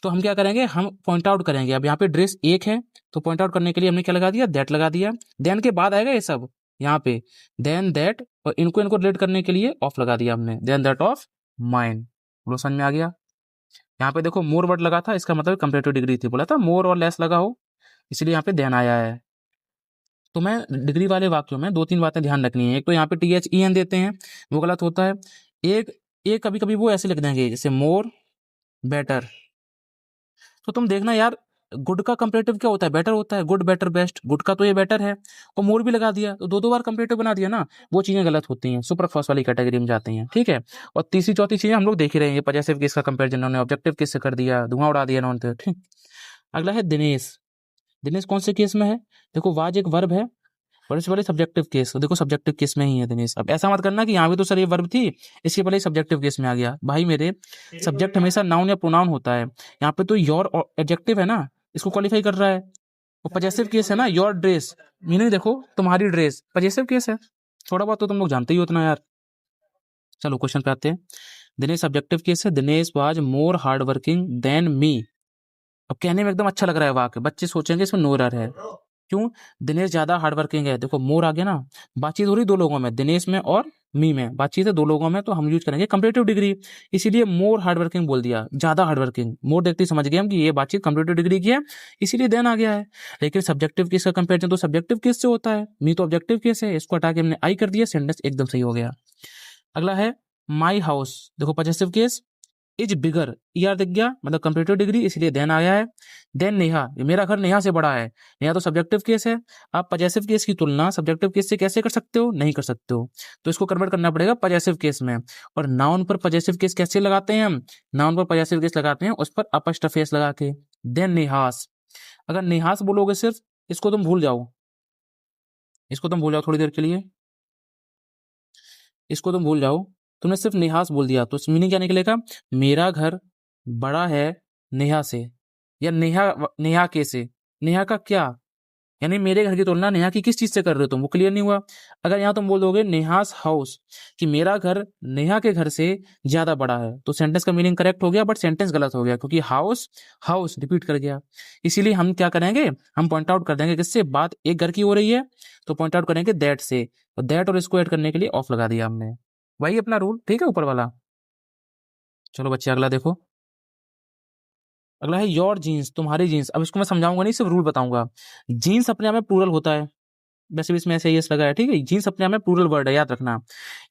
तो हम क्या करेंगे, हम पॉइंट आउट करेंगे। अब यहाँ पे ड्रेस एक है तो पॉइंट आउट करने के लिए हमने क्या लगा दिया, दैट लगा दिया। देन के बाद आएगा ये सब यहाँ पे, देन दैट, और इनको रिलेट करने के लिए ऑफ लगा दिया हमने, देन दैट ऑफ माइन। बोलो समझ में आ गया? यहाँ पे देखो मोर वर्ड लगा था, इसका मतलब कंपेरेटिव डिग्री थी, बोला था मोर और लेस लगा हो, इसलिए यहाँ पे देन आया है। तो मैं डिग्री वाले वाक्यों में दो तीन बातें ध्यान रखनी है। एक तो यहाँ पे THEN देते हैं, वो गलत होता है। एक कभी कभी वो ऐसे लिख देंगे जैसे मोर बेटर, तो तुम देखना यार गुड का कंपेरेटिव क्या होता है, बेटर होता है, गुड बेटर बेस्ट, गुड का तो ये बेटर है, और मोर भी लगा दिया तो दो दो बार कंपेरेटिव बना दिया ना, वो चीजें गलत होती हैं, सुपर फर्स्ट वाली कैटेगरी में जाती हैं, ठीक है। और तीसरी चौथी चीजें हम लोग देख ही रहे हैं, पजेसिव केस का कंपेरिजन उन्होंने ऑब्जेक्टिव केस से कर दिया, धुआं उड़ा दिया उन्होंने, ठीक। अगला है दिनेश, दिनेश कौन से केस में है, देखो वाज एक वर्ब है, और इससे पहले सब्जेक्टिव केस, देखो सब्जेक्टिव केस में ही है दिनेश। अब ऐसा मत करना कि यहाँ भी तो सर ये वर्ब थी, इसके पहले सब्जेक्टिव केस में आ गया, भाई मेरे सब्जेक्ट हमेशा नाउन या प्रोनाउन होता है, यहाँ पे तो योर एडजेक्टिव है ना, इसको क्वालिफाई कर रहा है। और पजेसिव केस है ना, योर ड्रेस, मीनिंग देखो तुम्हारी ड्रेस, पजेसिव केस है, थोड़ा बहुत तो तुम लोग जानते ही हो उतना यार। चलो क्वेश्चन पे आते हैं। दिनेश सब्जेक्टिव केस है, Dinesh was more hard working than me. अब कहने में एकदम अच्छा लग रहा है वाक्य, बच्चे सोचेंगे इसमें नो एरर है, क्यों, दिनेश ज्यादा हार्ड वर्किंग है। देखो मोर आ गया ना, बातचीत हो रही दो लोगों में, दिनेश में और मी में बातचीत है दो लोगों में, तो हम यूज करेंगे कंपेरेटिव डिग्री, इसीलिए मोर हार्ड वर्किंग बोल दिया, ज्यादा हार्ड वर्किंग। मोर देखते ही समझ गए हम कि ये बातचीत कंपेरेटिव डिग्री की है, इसीलिए देन आ गया है। लेकिन सब्जेक्टिव केस का कंपेरिजन तो सब्जेक्टिव केस से होता है, मी तो ऑब्जेक्टिव केस है, इसको हटा के हमने आई कर दिया, सेंटेंस एकदम सही हो गया। अगला है माई हाउस, देखो possessive case, is bigger, ER दिख गया मतलब कंपेरेटिव डिग्री, इसलिए देन आया है। देन नेहा, मेरा घर नेहा से बड़ा है, नेहा तो सब्जेक्टिव केस है। आप पजेसिव केस की तुलना सब्जेक्टिव केस से कैसे कर सकते हो, नहीं कर सकते हो, तो इसको कन्वर्ट करना पड़ेगा पजेसिव केस में। और नाउन पर पजेसिव केस कैसे लगाते हैं हम, नाउन पर पजेसिव केस लगाते हैं उस पर अपस्ट्रफेस लगा के, देन नेहास। अगर नेहास बोलोगे सिर्फ, इसको तुम भूल जाओ, इसको तुम भूल जाओ थोड़ी देर के लिए, इसको तुम भूल जाओ, तुमने सिर्फ नेहास बोल दिया तो मीनिंग क्या निकलेगा, मेरा घर बड़ा है नेहा से, या नेहा नेहा के से, नेहा का क्या, यानी मेरे घर की तुलना नेहा की किस चीज से कर रहे हो तुम, वो क्लियर नहीं हुआ। अगर यहाँ तुम बोल दोगे नेहास हाउस, कि मेरा घर नेहा के घर से ज्यादा बड़ा है, तो सेंटेंस का मीनिंग करेक्ट हो गया, बट सेंटेंस गलत हो गया, क्योंकि हाउस हाउस रिपीट कर गया। इसीलिए हम क्या करेंगे, हम पॉइंट आउट कर देंगे किससे, बात एक घर की हो रही है तो पॉइंट आउट करेंगे दैट से, और दैट और इसको ऐड करने के लिए ऑफ लगा दिया हमने, वही अपना रूल, ठीक है ऊपर वाला। चलो बच्चे अगला देखो, अगला है योर जीन्स, तुम्हारी जीन्स। अब इसको मैं समझाऊंगा नहीं, सिर्फ रूल बताऊंगा। जीन्स अपने आप में प्लूरल होता है, वैसे भी इसमें ऐसे यस लगा है, ठीक है, जीन्स अपने आप में प्लूरल वर्ड है, याद रखना।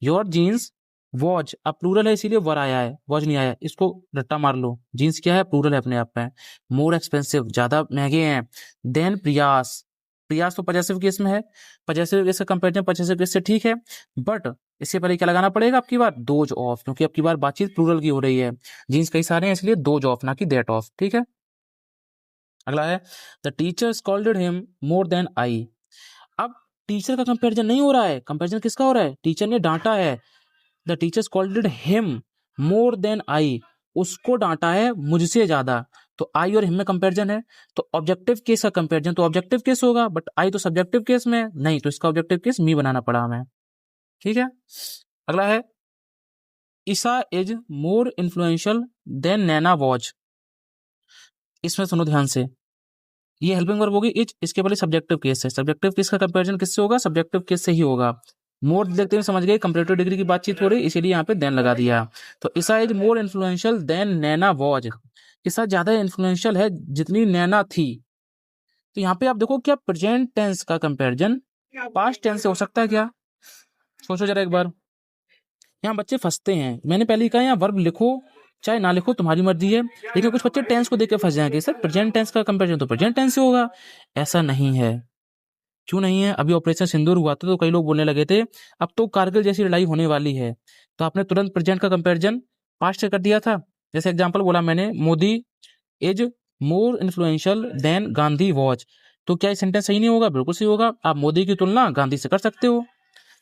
योर जीन्स वॉज, अब प्लूरल है इसीलिए वर आया है, वॉज नहीं आया, इसको रट्टा मार लो, जीन्स क्या है, प्लूरल है अपने आप में। मोर एक्सपेंसिव, ज्यादा महंगे हैं। देन प्रयास, प्रयास तो पजेसिव केस में है, पजेसिव केस का कंपेरिजन पजेसिव केस से ठीक है, बट इससे पहले क्या लगाना पड़ेगा आपकी बार, दोज ऑफ, क्योंकि आपकी बार बातचीत प्लूरल की हो रही है, जीन्स कई सारे हैं इसलिए दोज ऑफ ना कि दैट ऑफ, ठीक है। अगला है the teacher scolded him more than I. अब टीचर का कंपैरिजन नहीं हो रहा है, कंपैरिजन किसका हो रहा है, टीचर ने डांटा है, the teacher scolded him more than I, उसको डांटा है मुझसे ज्यादा, तो आई और हिम में कंपैरिजन है, तो ऑब्जेक्टिव केस का कंपैरिजन तो ऑब्जेक्टिव केस होगा, बट आई तो सब्जेक्टिव केस में है, नहीं तो इसका ऑब्जेक्टिव केस मी बनाना पड़ा हमें, ठीक है। अगला है Isa is more influential than Naina was. इसमें सुनो ध्यान से, ये हेल्पिंग वर्ब होगी इज, इसके पहले सब्जेक्टिव केस है, सब्जेक्टिव केस का कंपैरिजन किससे होगा, सब्जेक्टिव केस से ही होगा। मोर देखते हैं समझ गए, कंपैरेटिव डिग्री की बातचीत हो रही, इसीलिए यहाँ पे देन लगा दिया। तो Isa is more influential than Naina was, Isa ज्यादा इन्फ्लुएंशियल है जितनी नैना थी। तो यहाँ पे आप देखो क्या प्रेजेंट टेंस का कंपैरिजन पास्ट टेंस से हो सकता है क्या? सोचो जरा एक बार। यहाँ बच्चे फंसते हैं, मैंने पहले ही कहा यहाँ वर्ब लिखो चाहे ना लिखो तुम्हारी मर्जी है, लेकिन कुछ बच्चे टेंस को देख के फंस जाएंगे, सर प्रेजेंट टेंस का कंपैरिजन तो प्रेजेंट टेंस से होगा। ऐसा नहीं है। क्यों नहीं है? अभी ऑपरेशन सिंदूर हुआ था तो कई लोग बोलने लगे थे अब तो कारगिल जैसी लड़ाई होने वाली है, तो आपने तुरंत प्रेजेंट का कंपैरिजन पास्ट से कर दिया था। जैसे एग्जांपल बोला मैंने, Modi is more influential than Gandhi watch, तो क्या ये सेंटेंस सही नहीं होगा? बिल्कुल सही होगा। आप मोदी की तुलना गांधी से कर सकते हो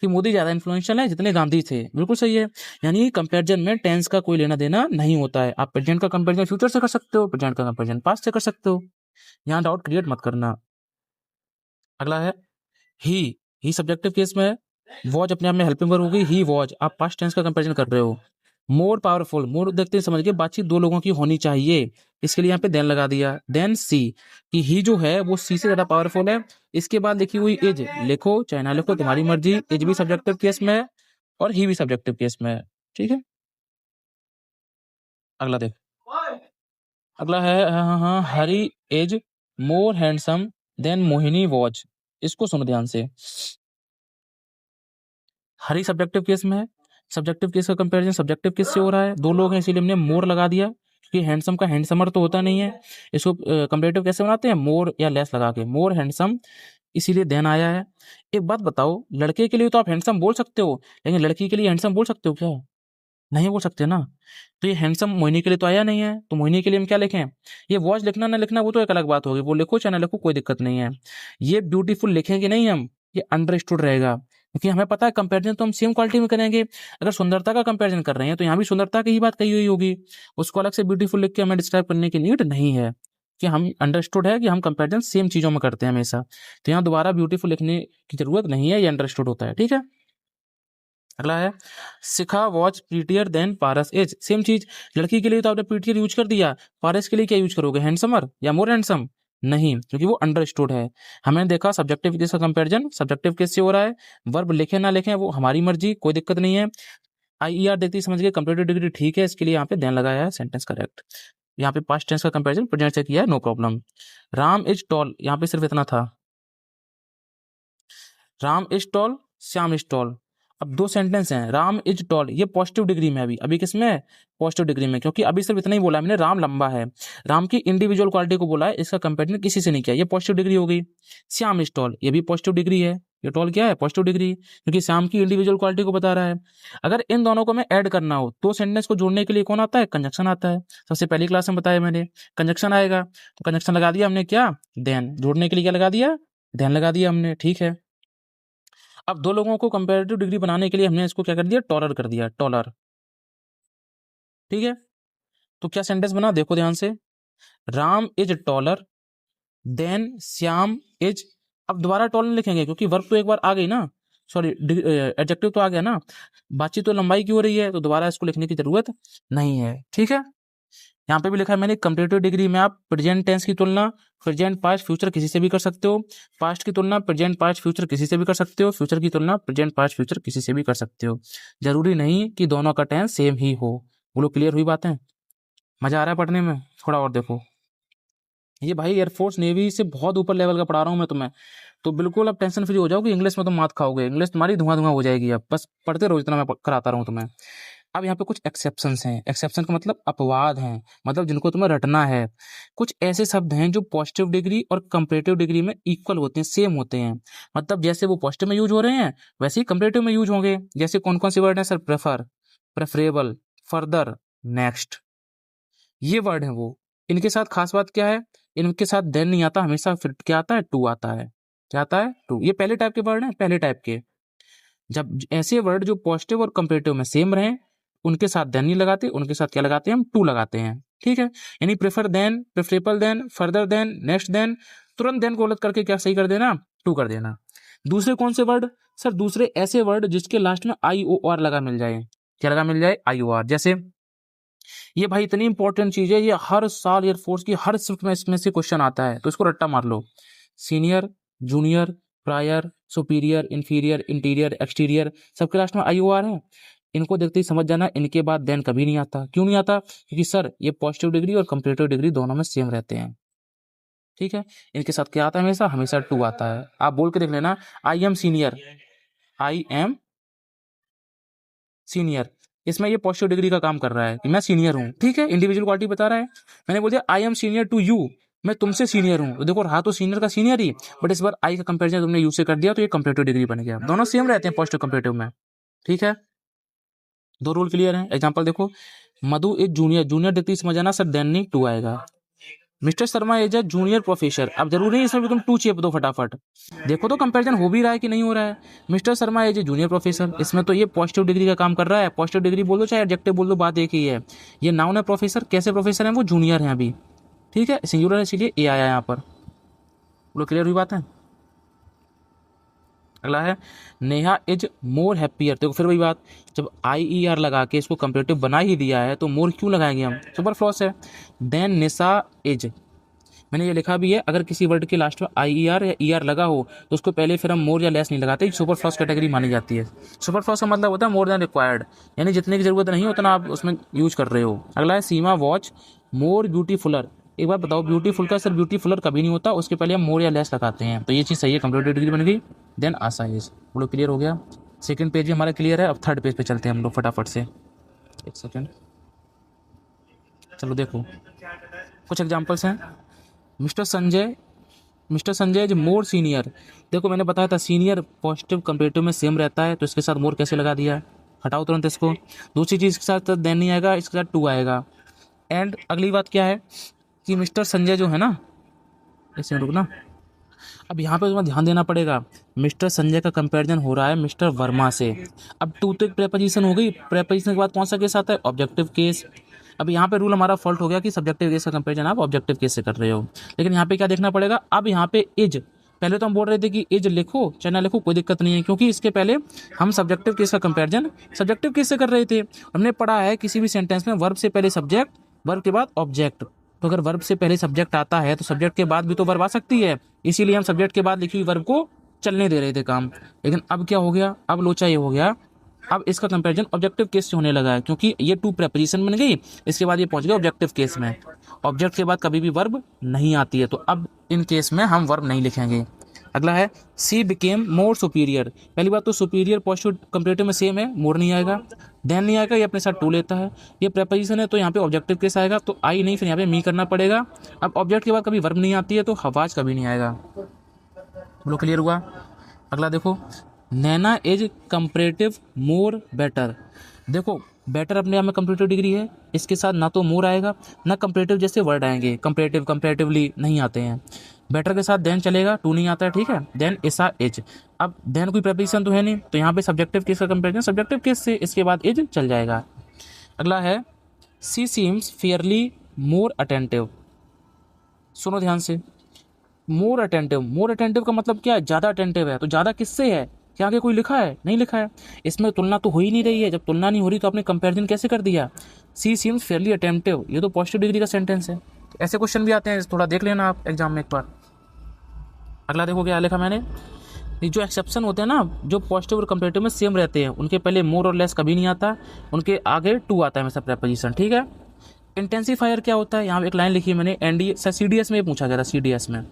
कि मोदी ज्यादा इन्फ्लुएंशियल है जितने गांधी थे, बिल्कुल सही है। यानी कंपैरिजन में टेंस का कोई लेना देना नहीं होता है। आप प्रेजेंट का कंपैरिजन फ्यूचर से कर सकते हो, प्रेजेंट का कंपैरिजन पास्ट से कर सकते हो, यहाँ डाउट क्रिएट मत करना। अगला है ही सब्जेक्टिव केस में है, वॉच अपने आप में हेल्पिंग वर्ब होगी, ही वॉच, आप पास्ट टेंस का कंपैरिजन कर रहे हो। मोर पावरफुल, मोर देखते हैं समझ गए, बातचीत दो लोगों की होनी चाहिए, इसके लिए यहाँ पे देन लगा दिया। देन सी, कि ही जो है वो सी से ज्यादा पावरफुल है। इसके बाद लिखी हुई इज, लिखो चाहे ना लिखो तुम्हारी मर्जी, इज भी सब्जेक्टिव केस में है और ही भी सब्जेक्टिव केस में है, ठीक है। अगला देख, अगला है हाँ हाँ, Hari is more handsome than Mohini was. इसको सुनो ध्यान से, हरी सब्जेक्टिव केस में है, सब्जेक्टिव केस का कंपैरिजन सब्जेक्टिव केस से हो रहा है, दो लोग हैं इसीलिए हमने मोर लगा दिया, क्योंकि हैंडसम का हैंडसमर तो होता नहीं है। इसको कंपैरेटिव कैसे बनाते हैं? मोर या लेस लगा के, मोर हैंडसम, इसीलिए देन आया है। एक बात बताओ, लड़के के लिए तो आप हैंडसम बोल सकते हो, लेकिन लड़की के लिए हैंडसम बोल सकते हो क्या? नहीं बोल सकते ना। तो ये हैंडसम मोहिनी के लिए तो आया नहीं है, तो मोहिनी के लिए हम क्या लिखें? ये वॉच लिखना ना लिखना वो तो एक अलग बात होगी, वो लिखो चाहे ना लिखो कोई दिक्कत नहीं है। ये ब्यूटीफुल लिखेंगे नहीं हम, ये अंडरस्टूड रहेगा, क्योंकि हमें पता है कंपैरिजन तो हम सेम क्वालिटी में करेंगे। अगर सुंदरता का कंपैरिजन कर रहे हैं तो यहाँ भी सुंदरता की ही बात कही हुई होगी, उसको अलग से ब्यूटीफुल लिख के हमें डिस्क्राइब करने की नीड नहीं है, कि हम अंडरस्टूड है कि हम कंपैरिजन सेम चीजों में करते हैं हमेशा। तो यहाँ दोबारा ब्यूटीफुल लिखने की जरूरत नहीं है, ये अंडरस्टूड होता है, ठीक है। अगला है शिखा वॉच प्रीटियर देन पारस एज, सेम चीज, लड़की के लिए तो आपने प्रीटियर यूज कर दिया, पारस के लिए क्या यूज करोगे? हैंडसमर या मोर हैंडसम? नहीं, क्योंकि वो अंडरस्टूड है। हमने देखा सब्जेक्टिव केस का कंपैरिजन सब्जेक्टिव केस से हो रहा है, वर्ब लिखे ना लिखे वो हमारी मर्जी, कोई दिक्कत नहीं है। आईईआर देखती समझ गए, कंपैरेटिव डिग्री ठीक है, इसके लिए यहाँ पे देन लगाया है, सेंटेंस करेक्ट। यहाँ पे पास्ट टेंस का कंपैरिजन प्रेजेंट से किया है, no problem. Ram is tall, यहाँ पे सिर्फ इतना था, Ram is tall, Shyam is tall. अब दो सेंटेंस हैं, राम इज टॉल, ये पॉजिटिव डिग्री में, अभी अभी किस में है? पॉजिटिव डिग्री में, क्योंकि अभी सिर्फ इतना ही बोला मैंने, राम लंबा है, राम की इंडिविजुअल क्वालिटी को बोला है, इसका कंपेरिजन किसी से नहीं किया, ये पॉजिटिव डिग्री हो गई। श्याम इज टॉल, ये भी पॉजिटिव डिग्री है, ये टॉल क्या है? पॉजिटिव डिग्री, क्योंकि श्याम की इंडिविजुअल क्वालिटी को बता रहा है। अगर इन दोनों को मैं ऐड करना हो तो सेंटेंस को जोड़ने के लिए कौन आता है? कंजक्शन आता है, सबसे पहली क्लास में बताया मैंने, कंजक्शन आएगा, तो कंजक्शन लगा दिया हमने, क्या? देन। जोड़ने के लिए क्या लगा दिया? देन लगा दिया हमने, ठीक है। अब दो लोगों को कंपैरेटिव डिग्री बनाने के लिए हमने इसको क्या कर दिया? टॉलर कर दिया, टॉलर, ठीक है। तो क्या सेंटेंस बना देखो ध्यान से, Ram is taller then Shyam is, अब दोबारा टॉलर लिखेंगे क्योंकि वर्ब तो एक बार आ गई ना, सॉरी एडजेक्टिव तो आ गया ना, बातचीत तो लंबाई की हो रही है, तो दोबारा इसको लिखने की जरूरत नहीं है, ठीक है। यहाँ पे भी लिखा है मैंने, कंपैरेटिव डिग्री में आप प्रेजेंट टेंस की तुलना प्रेजेंट पास्ट फ्यूचर किसी से भी कर सकते हो, पास्ट की तुलना प्रेजेंट पास्ट फ्यूचर किसी से भी कर सकते हो, फ्यूचर की तुलना प्रेजेंट पास्ट फ्यूचर किसी से भी कर सकते हो। जरूरी नहीं कि दोनों का टेंस सेम ही हो। बोलो क्लियर हुई बातें? मजा आ रहा है पढ़ने में? थोड़ा और देखो, ये भाई एयरफोर्स नेवी से बहुत ऊपर लेवल का पढ़ा रहा हूँ मैं तुम्हें, तो बिल्कुल अब टेंशन फ्री हो जाओ कि इंग्लिश में तुम मात खाओगे, इंग्लिश तुम्हारी धुआं धुआं हो जाएगी, अब बस पढ़ते रहो जितना मैं कराता रहा हूँ तुम्हें। अब यहाँ पे कुछ एक्सेप्शंस हैं, एक्सेप्शन का मतलब अपवाद हैं, मतलब जिनको तुम्हें रटना है। कुछ ऐसे शब्द हैं जो पॉजिटिव डिग्री और कंपैरेटिव डिग्री में इक्वल होते हैं, सेम होते हैं, मतलब जैसे वो पॉजिटिव में यूज हो रहे हैं वैसे ही कंपैरेटिव में यूज होंगे। जैसे कौन कौन से वर्ड हैं sir? Prefer, preferable, further, next, ये वर्ड है वो। इनके साथ खास बात क्या है? इनके साथ देन नहीं आता, हमेशा फिर क्या आता है? टू आता है। क्या आता है? टू। ये पहले टाइप के वर्ड हैं, पहले टाइप के। जब ऐसे वर्ड जो पॉजिटिव और कंपेरेटिव में सेम रहे, उनके साथ देन नहीं लगाते, उनके साथ क्या लगाते हैं? हम टू लगाते हैं, ठीक है। यानी prefer than, preferable than, further than, next than, तुरंत देन को उलट करके क्या सही कर देना? टू कर देना। दूसरे कौन से वर्ड? सर दूसरे ऐसे वर्ड जिसके लास्ट में आई ओ आर लगा मिल जाए। क्या लगा मिल जाए? आई ओ आर। जैसे ये भाई इतनी इंपॉर्टेंट चीज है, ये हर साल एयरफोर्स की हर शिफ्ट में इसमें से क्वेश्चन आता है, तो इसको रट्टा मार लो। Senior, junior, prior, superior, inferior, interior, exterior, सबके लास्ट में IOR है। इनको देखते ही समझ जाना इनके बाद देन कभी नहीं आता। क्यों नहीं आता? क्योंकि सर ये पॉजिटिव डिग्री और कंपेरेटिव डिग्री दोनों में सेम रहते हैं। ठीक है, इनके साथ क्या आता है? हमेशा हमेशा टू आता है। आप बोल के देख लेना, आई am senior, I am senior, इसमें ये पॉजिटिव डिग्री का काम कर रहा है कि मैं सीनियर हूँ। ठीक है, इंडिविजुअल क्वालिटी बता रहा है। मैंने बोल दिया I am senior to you, मैं तुमसे सीनियर हूँ। तो देखो रहा तो सीनियर का सीनियर ही, बट इस बार आई का कंपेरिजन तुमने यू से कर दिया तो ये कंपेरेटिव डिग्री बन गया। दोनों सेम रहते हैं पॉजिटिव कंपेरेटिव में। ठीक है, दो रूल क्लियर है। एग्जाम्पल देखो, मधु इज जूनियर, जूनियर देखते ही समझ आना सर देन नहीं टू आएगा। Mister Sharma as a junior professor, अब जरूरी नहीं इसमें भी तुम टू चेप दो फटाफट। देखो तो कंपैरिजन हो भी रहा है कि नहीं हो रहा है। Mister Sharma as a junior professor, इसमें तो ये पॉजिटिव डिग्री का काम कर रहा है। पॉजिटिव डिग्री बोल दो चाहे एडजेक्टिव बोल दो, बात एक ही है। ये नाउन है प्रोफेसर, कैसे प्रोफेसर हैं? वो जूनियर हैं अभी। ठीक है, सिंगुलर है इसीलिए ए आया यहाँ पर। बोलो क्लियर हुई बात है। अगला है नेहा इज मोर हैप्पियर। देखो फिर वही बात, जब IER लगा के इसको कंपेरेटिव बना ही दिया है तो मोर क्यों लगाएंगे हम? सुपर फ्लॉस है। देन निशा इज, मैंने ये लिखा भी है, अगर किसी वर्ड के लास्ट में IER या ER लगा हो तो उसको पहले फिर हम मोर या लेस नहीं लगाते, सुपर फ्लॉस कैटेगरी मानी जाती है। सुपर फ्लॉस का मतलब होता है मोर देन रिक्वायर्ड, यानी जितने की जरूरत नहीं उतना आप उसमें यूज कर रहे हो। अगला है सीमा वॉच मोर ब्यूटीफुलर। एक बार बताओ, ब्यूटीफुल का सर ब्यूटीफुलर कभी नहीं होता, उसके पहले हम मोर या लेस लगाते हैं। तो ये चीज़ सही है, कंप्यूटर डिग्री बन गई। देन आशा इज, बोलो क्लियर हो गया। सेकंड पेज भी हमारा क्लियर है। अब थर्ड पेज पे चलते हैं हम लोग फटाफट से। एक सेकेंड, चलो देखो कुछ एग्जाम्पल्स हैं। Mister Sanjay, mister Sanjay is more senior. देखो मैंने बताया था सीनियर पॉजिटिव कंपेरेटिव में सेम रहता है, तो इसके साथ मोर कैसे लगा दिया? हटाओ तुरंत इसको। दूसरी चीज़ के साथ देन नहीं आएगा, इसके साथ टू आएगा। एंड अगली बात क्या है कि मिस्टर संजय जो है ना, इसे रुकना, अब यहाँ पे तुम्हें ध्यान देना पड़ेगा। मिस्टर संजय का कंपैरिजन हो रहा है मिस्टर वर्मा से। अब टू तो एक प्रेपोजिशन हो गई, प्रेपोजिशन के बाद कौन सा केस आता है? Objective case. अब यहाँ पे रूल हमारा फॉल्ट हो गया कि सब्जेक्टिव केस का कंपैरिजन आप ऑब्जेक्टिव केस से कर रहे हो, लेकिन यहाँ पे क्या देखना पड़ेगा? अब यहाँ पे इज, पहले तो हम बोल रहे थे कि इज लिखो चाहे ना लिखो कोई दिक्कत नहीं है, क्योंकि इसके पहले हम सब्जेक्टिव केस का कंपैरिजन सब्जेक्टिव केस से कर रहे थे। हमने पढ़ा है किसी भी सेंटेंस में वर्ब से पहले सब्जेक्ट, वर्ब के बाद ऑब्जेक्ट। तो अगर वर्ब से पहले सब्जेक्ट आता है तो सब्जेक्ट के बाद भी तो वर्ब आ सकती है, इसीलिए हम सब्जेक्ट के बाद लिखी हुई वर्ब को चलने दे रहे थे काम। लेकिन अब क्या हो गया? अब लोचा ये हो गया, अब इसका कंपैरिजन ऑब्जेक्टिव केस से होने लगा है, क्योंकि ये टू प्रेपोजिशन बन गई, इसके बाद ये पहुंच गया ऑब्जेक्टिव केस में। ऑब्जेक्ट के बाद कभी भी वर्ब नहीं आती है, तो अब इन केस में हम वर्ब नहीं लिखेंगे। अगला है सी बिकेम मोर सुपीरियर। पहली बात तो सुपीरियर पॉजिटिव कंपेरेटिव में सेम है, मोर नहीं आएगा, देन नहीं आएगा, ये अपने साथ टू लेता है। ये प्रेपोजिशन है तो यहाँ पे ऑब्जेक्टिव केस आएगा, तो आई नहीं, फिर यहाँ पे मी करना पड़ेगा। अब ऑब्जेक्ट के बाद कभी वर्ब नहीं आती है तो हवाज कभी नहीं आएगा। बोलो क्लियर हुआ। अगला देखो, नैना इज कंपरेटिव मोर बेटर। देखो बेटर अपने आप में कंपरेटिव डिग्री है, इसके साथ ना तो मोर आएगा ना कंपरेटिव जैसे वर्ड आएंगे, कंपरेटिव कंपरेटिवली नहीं आते हैं। बेटर के साथ देन चलेगा, टू नहीं आता है, ठीक है। देन इसा इज, अब देन कोई प्रेपोजिशन तो है नहीं, तो यहाँ पे सब्जेक्टिव केस का कंपेरिजन सब्जेक्टिव केस से, इसके बाद इज चल जाएगा। अगला है सी सीम्स फेयरली मोर अटेंटिव। सुनो ध्यान से, मोर अटेंटिव, मोर अटेंटिव का मतलब क्या है? ज़्यादा अटेंटिव है, तो ज़्यादा किससे है? क्या आगे कोई लिखा है? नहीं लिखा है। इसमें तुलना तो हो ही नहीं रही है, जब तुलना नहीं हो रही तो आपने कंपैरिजन कैसे कर दिया? सी सीम्स फेयरली अटेंटिव, ये तो पॉजिटिव डिग्री का सेंटेंस है। तो ऐसे क्वेश्चन भी आते हैं, थोड़ा देख लेना आप एग्जाम में एक बार। अगला देखो क्या लिखा मैंने, ये जो एक्सेप्शन होते हैं ना, जो पॉजिटिव और कंपेरेटिव में सेम रहते हैं, उनके पहले मोर और लेस कभी नहीं आता, उनके आगे टू आता है हमेशा प्रेपोजिशन, ठीक है। इंटेंसीफायर क्या होता है? यहाँ पे एक लाइन लिखी है मैंने, एनडी CDS में पूछा गया था, CDS में,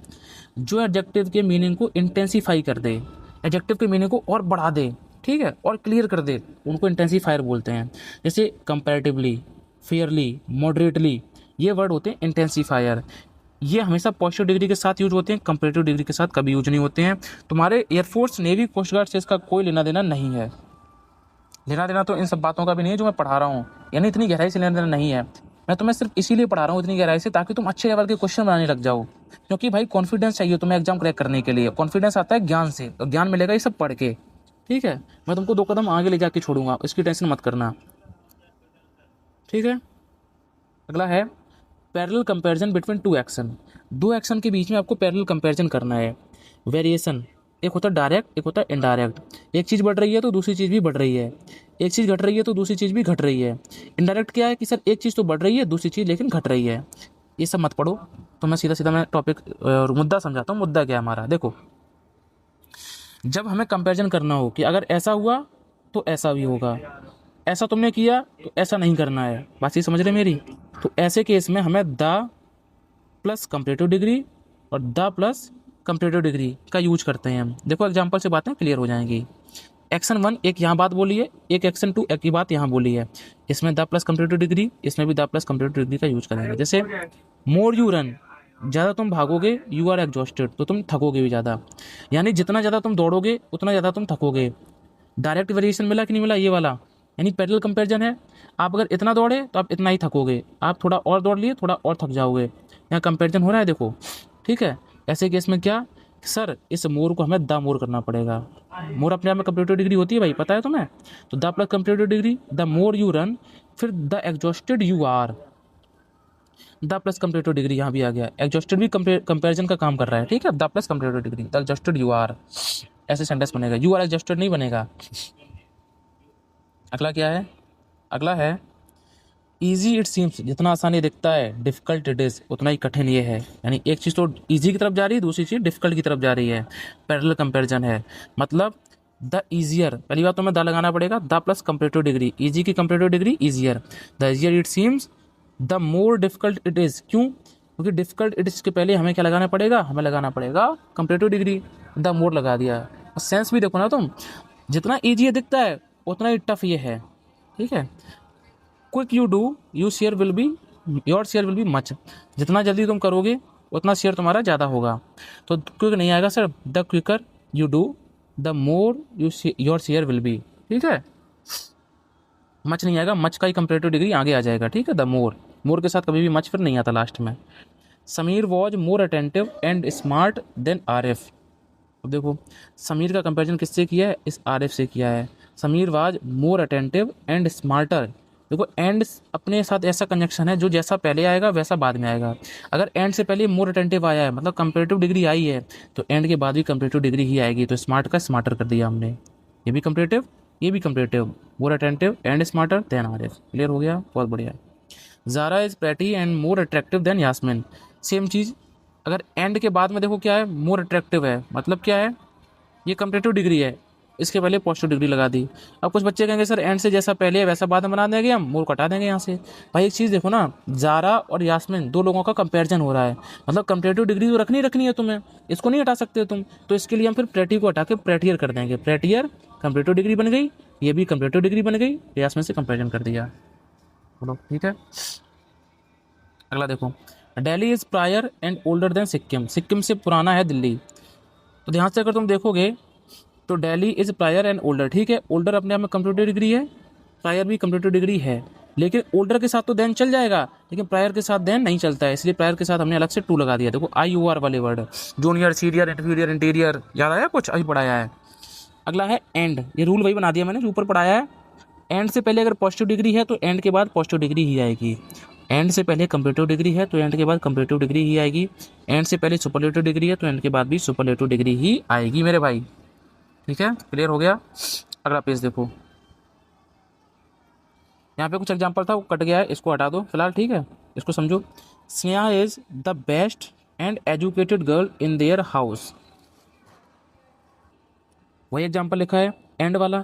जो एडजेक्टिव के मीनिंग को इंटेंसीफाई कर दे, एडजेक्टिव के मीनिंग को और बढ़ा दे, ठीक है, और क्लियर कर दे, उनको इंटेंसीफायर बोलते हैं। जैसे कंपैरेटिवली, फेयरली, मॉडरेटली, ये वर्ड होते हैं इंटेंसीफायर। ये हमेशा पॉजिटिव डिग्री के साथ यूज होते हैं, कंपैरेटिव डिग्री के साथ कभी यूज नहीं होते हैं। तुम्हारे एयरफोर्स, नेवी, कोस्ट गार्ड से इसका कोई लेना देना नहीं है। लेना देना तो इन सब बातों का भी नहीं है जो मैं पढ़ा रहा हूँ, यानी इतनी गहराई से लेना देना नहीं है। मैं तुम्हें सिर्फ इसीलिए पढ़ा रहा हूँ इतनी गहराई से, ताकि तुम अच्छे लेवल के क्वेश्चन बनाने लग जाओ। क्योंकि भाई कॉन्फिडेंस चाहिए तुम्हें एग्जाम क्रैक करने के लिए। कॉन्फिडेंस आता है ज्ञान से, तो ज्ञान मिलेगा ये सब पढ़ के, ठीक है। मैं तुमको 2 कदम आगे ले जाके छोड़ूंगा, इसकी टेंशन मत करना, ठीक है। अगला है parallel comparison between two action. दो एक्शन के बीच में आपको पैरेलल कंपैरिजन करना है। वेरिएशन, एक होता है डायरेक्ट, एक होता है इनडायरेक्ट। एक चीज़ बढ़ रही है तो दूसरी चीज़ भी बढ़ रही है, एक चीज़ घट रही है तो दूसरी चीज़ भी घट रही है। इनडायरेक्ट क्या है कि सर एक चीज़ तो बढ़ रही है, दूसरी चीज़ लेकिन घट रही है। ये सब मत पढ़ो, तो मैं सीधा सीधा मैं टॉपिक मुद्दा समझाता हूँ। मुद्दा क्या है हमारा, देखो जब हमें कंपैरिजन करना हो कि अगर ऐसा हुआ तो ऐसा भी होगा, ऐसा तुमने किया तो ऐसा नहीं करना है, बात ये समझ रहे मेरी। तो ऐसे केस में हमें द प्लस कंपेरेटिव डिग्री और द प्लस कंपेरेटिव डिग्री का यूज करते हैं हम। देखो एग्जांपल से बातें क्लियर हो जाएंगी। एक्शन 1 एक यहाँ बात बोली है, एक एक्शन 2 एक ही बात यहाँ बोली है, इसमें द प्लस कंपेरेटिव डिग्री, इसमें भी द प्लस कंपेरेटिव डिग्री का यूज करेंगे। जैसे मोर यू रन, ज़्यादा तुम भागोगे यू आर एग्जॉस्टेड, तो तुम थकोगे भी ज़्यादा, यानी जितना ज़्यादा तुम दौड़ोगे उतना ज़्यादा तुम थकोगे। डायरेक्ट वेरिएशन मिला कि नहीं मिला ये वाला, यानी पैरेलल कंपैरिजन है। आप अगर इतना दौड़े तो आप इतना ही थकोगे, आप थोड़ा और दौड़ लिए थोड़ा और थक जाओगे, यहाँ कंपैरिजन हो रहा है देखो, ठीक है। ऐसे केस में क्या, सर इस मोर को हमें द मोर करना पड़ेगा। मोर अपने आप में कंपेरेटिव डिग्री होती है भाई, पता है तुम्हें। तो the plus comparative degree, the more you run, फिर the exhausted you are, the plus comparative degree यहाँ भी आ गया। एग्जॉस्टेड भी कंपैरिजन का काम कर रहा है, ठीक है। The plus comparative degree, the exhausted you are, ऐसे सेंटेंस बनेगा, यू आर एग्जॉस्टेड नहीं बनेगा। अगला क्या है, अगला है ईजी इट सीम्स, जितना आसान ये दिखता है, डिफिकल्ट इट इज़ उतना ही कठिन ये है। यानी एक चीज़ तो ईजी की तरफ जा रही है, दूसरी चीज़ डिफिकल्ट की तरफ जा रही है। पैरेलल कंपैरिजन है, मतलब द ईजियर, पहली बात तो हमें द लगाना पड़ेगा, the plus comparative degree, easy की comparative degree easier, the easier it seems the more difficult it is. क्यों, क्योंकि डिफिकल्ट इट इज़ के पहले हमें क्या लगाना पड़ेगा, हमें लगाना पड़ेगा कंपेरेटिव डिग्री, द मोर लगा दिया। और सेंस भी देखो ना तुम, जितना ईजी ये दिखता है उतना ही टफ ये है, ठीक है। Quick you do you share will B, your share will be much, जितना जल्दी तुम करोगे उतना शेयर तुम्हारा ज़्यादा होगा। तो क्विक नहीं आएगा sir, the quicker you do the more you your share will be, ठीक है। मच नहीं आएगा, मच का ही कंपेरेटिव डिग्री आगे आ जाएगा, ठीक है। द मोर, मोर के साथ कभी भी मच फिर नहीं आता लास्ट में। Sameer was more attentive and smart than Arif. अब देखो समीर का कंपैरिजन किससे किया है, इस आरिफ से किया है। Sameer was more attentive and smarter, देखो एंड अपने साथ ऐसा कंजक्शन है जो जैसा पहले आएगा वैसा बाद में आएगा। अगर एंड से पहले मोर अटेंटिव आया है मतलब कंपेरेटिव डिग्री आई है, तो एंड के बाद भी कंपेरेटिव डिग्री ही आएगी। तो स्मार्ट का स्मार्टर कर दिया हमने, ये भी कंपेरेटिव ये भी comparative, more attentive and smarter than Arif. Clear हो गया, बहुत बढ़िया। Zara is pretty and more attractive than Yasmin, same चीज़। अगर एंड के बाद में देखो क्या है, मोर अट्रैक्टिव है, मतलब क्या है, ये कंपेरेटिव डिग्री है, इसके पहले पॉजिटिव डिग्री लगा दी। अब कुछ बच्चे कहेंगे सर एंड से जैसा पहले है वैसा बाद में बना देंगे, हम मोर कटा देंगे यहाँ से। भाई एक चीज़ देखो ना, ज़ारा और यास्मिन दो लोगों का कंपैरिजन हो रहा है, मतलब कंपेरेटिव डिग्री तो रखनी है तुम्हें, इसको नहीं हटा सकते तुम। तो इसके लिए हम फिर प्रेटी को हटा के प्रेटियर कर देंगे, प्रेटियर कंपेरेटिव डिग्री बन गई, ये भी कंपेरेटिव डिग्री बन गई, यास्मिन से कंपेरिजन कर दिया। बोलो ठीक है। अगला देखो, Delhi is prior and older than Sikkim, Sikkim से पुराना है दिल्ली। तो ध्यान से अगर तुम देखोगे तो Delhi is prior and older, ठीक है। ओल्डर अपने आप में कंपेरेटिव डिग्री है, प्रायर भी कंपेरेटिव डिग्री है, लेकिन ओल्डर के साथ तो देन चल जाएगा, लेकिन प्रायर के साथ देन नहीं चलता है, इसलिए प्रायर के साथ हमने अलग से टू लगा दिया। देखो IOR वाले word, junior, senior, interior, interior, याद आया कुछ, अभी पढ़ाया है। अगला है एंड, ये रूल वही बना दिया मैंने जो ऊपर पढ़ाया है। एंड से पहले अगर पॉजिटिव डिग्री है तो एंड के बाद पॉजिटिव डिग्री ही आएगी। एंड से पहले कंपेरेटिव डिग्री है तो एंड के बाद कंपेरेटिव डिग्री ही आएगी। एंड से पहले सुपरलेटिव डिग्री है तो एंड के बाद भी सुपरलेटिव डिग्री ही आएगी मेरे भाई, ठीक है। क्लियर हो गया। अगला पेज देखो, यहाँ पे कुछ एग्जांपल था वो कट गया है, इसको हटा दो फिलहाल, ठीक है। इसको समझो। Sneha is the best and educated girl in their house, वही एग्जांपल लिखा है एंड वाला।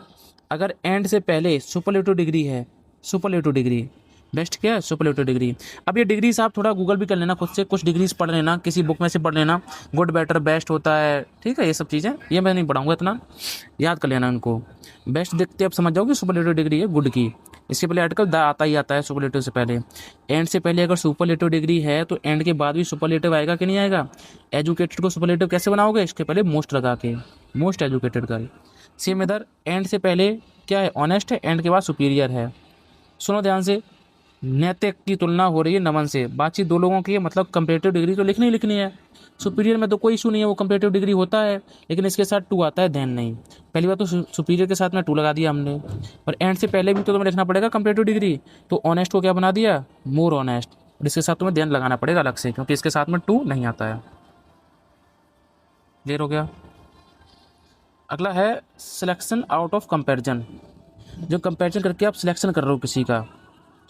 अगर एंड से पहले सुपरलेटिव डिग्री है, सुपरलेटिव डिग्री, बेस्ट क्या है, सुपरलेटिव डिग्री। अब ये डिग्रीज आप थोड़ा गूगल भी कर लेना खुद से, कुछ डिग्रीज पढ़ लेना, किसी बुक में से पढ़ लेना, गुड, बेटर, बेस्ट होता है, ठीक है। ये सब चीज़ें ये मैं नहीं पढ़ाऊंगा, इतना याद कर लेना इनको। बेस्ट देखते आप समझ जाओगे सुपरलेटिव डिग्री है गुड की, इसके पहले आर्टिकल द आता ही आता है सुपरलेटिव से पहले। एंड से पहले अगर सुपरलेटिव डिग्री है तो एंड के बाद भी सुपरलेटिव आएगा कि नहीं आएगा। एजुकेटेड को सुपरलेटिव कैसे बनाओगे, इसके पहले मोस्ट लगा के, मोस्ट एजुकेटेड गर्ल। सेम इधर एंड से पहले क्या है, ऑनेस्ट है, एंड के बाद सुपीरियर है। सुनो ध्यान से, नैतिक की तुलना हो रही है नमन से, बातचीत दो लोगों की है, मतलब कंपेरेटिव डिग्री तो लिखनी ही लिखनी है। सुपीरियर में तो कोई इशू नहीं है, वो कंपेरेटिव डिग्री होता है, लेकिन इसके साथ टू आता है, देन नहीं। पहली बात तो सुपीरियर के साथ में टू लगा दिया हमने, और एंड से पहले भी तो तुम्हें लिखना पड़ेगा कंपेरेटिव डिग्री, तो ऑनेस्ट को क्या बना दिया, मोर ऑनेस्ट, और इसके साथ तुम्हें देन लगाना पड़ेगा अलग से, क्योंकि इसके साथ में टू नहीं आता है। क्लियर हो गया। अगला है सिलेक्शन आउट ऑफ कंपैरिजन, जो कंपैरिजन करके आप सिलेक्शन कर रहे हो किसी का।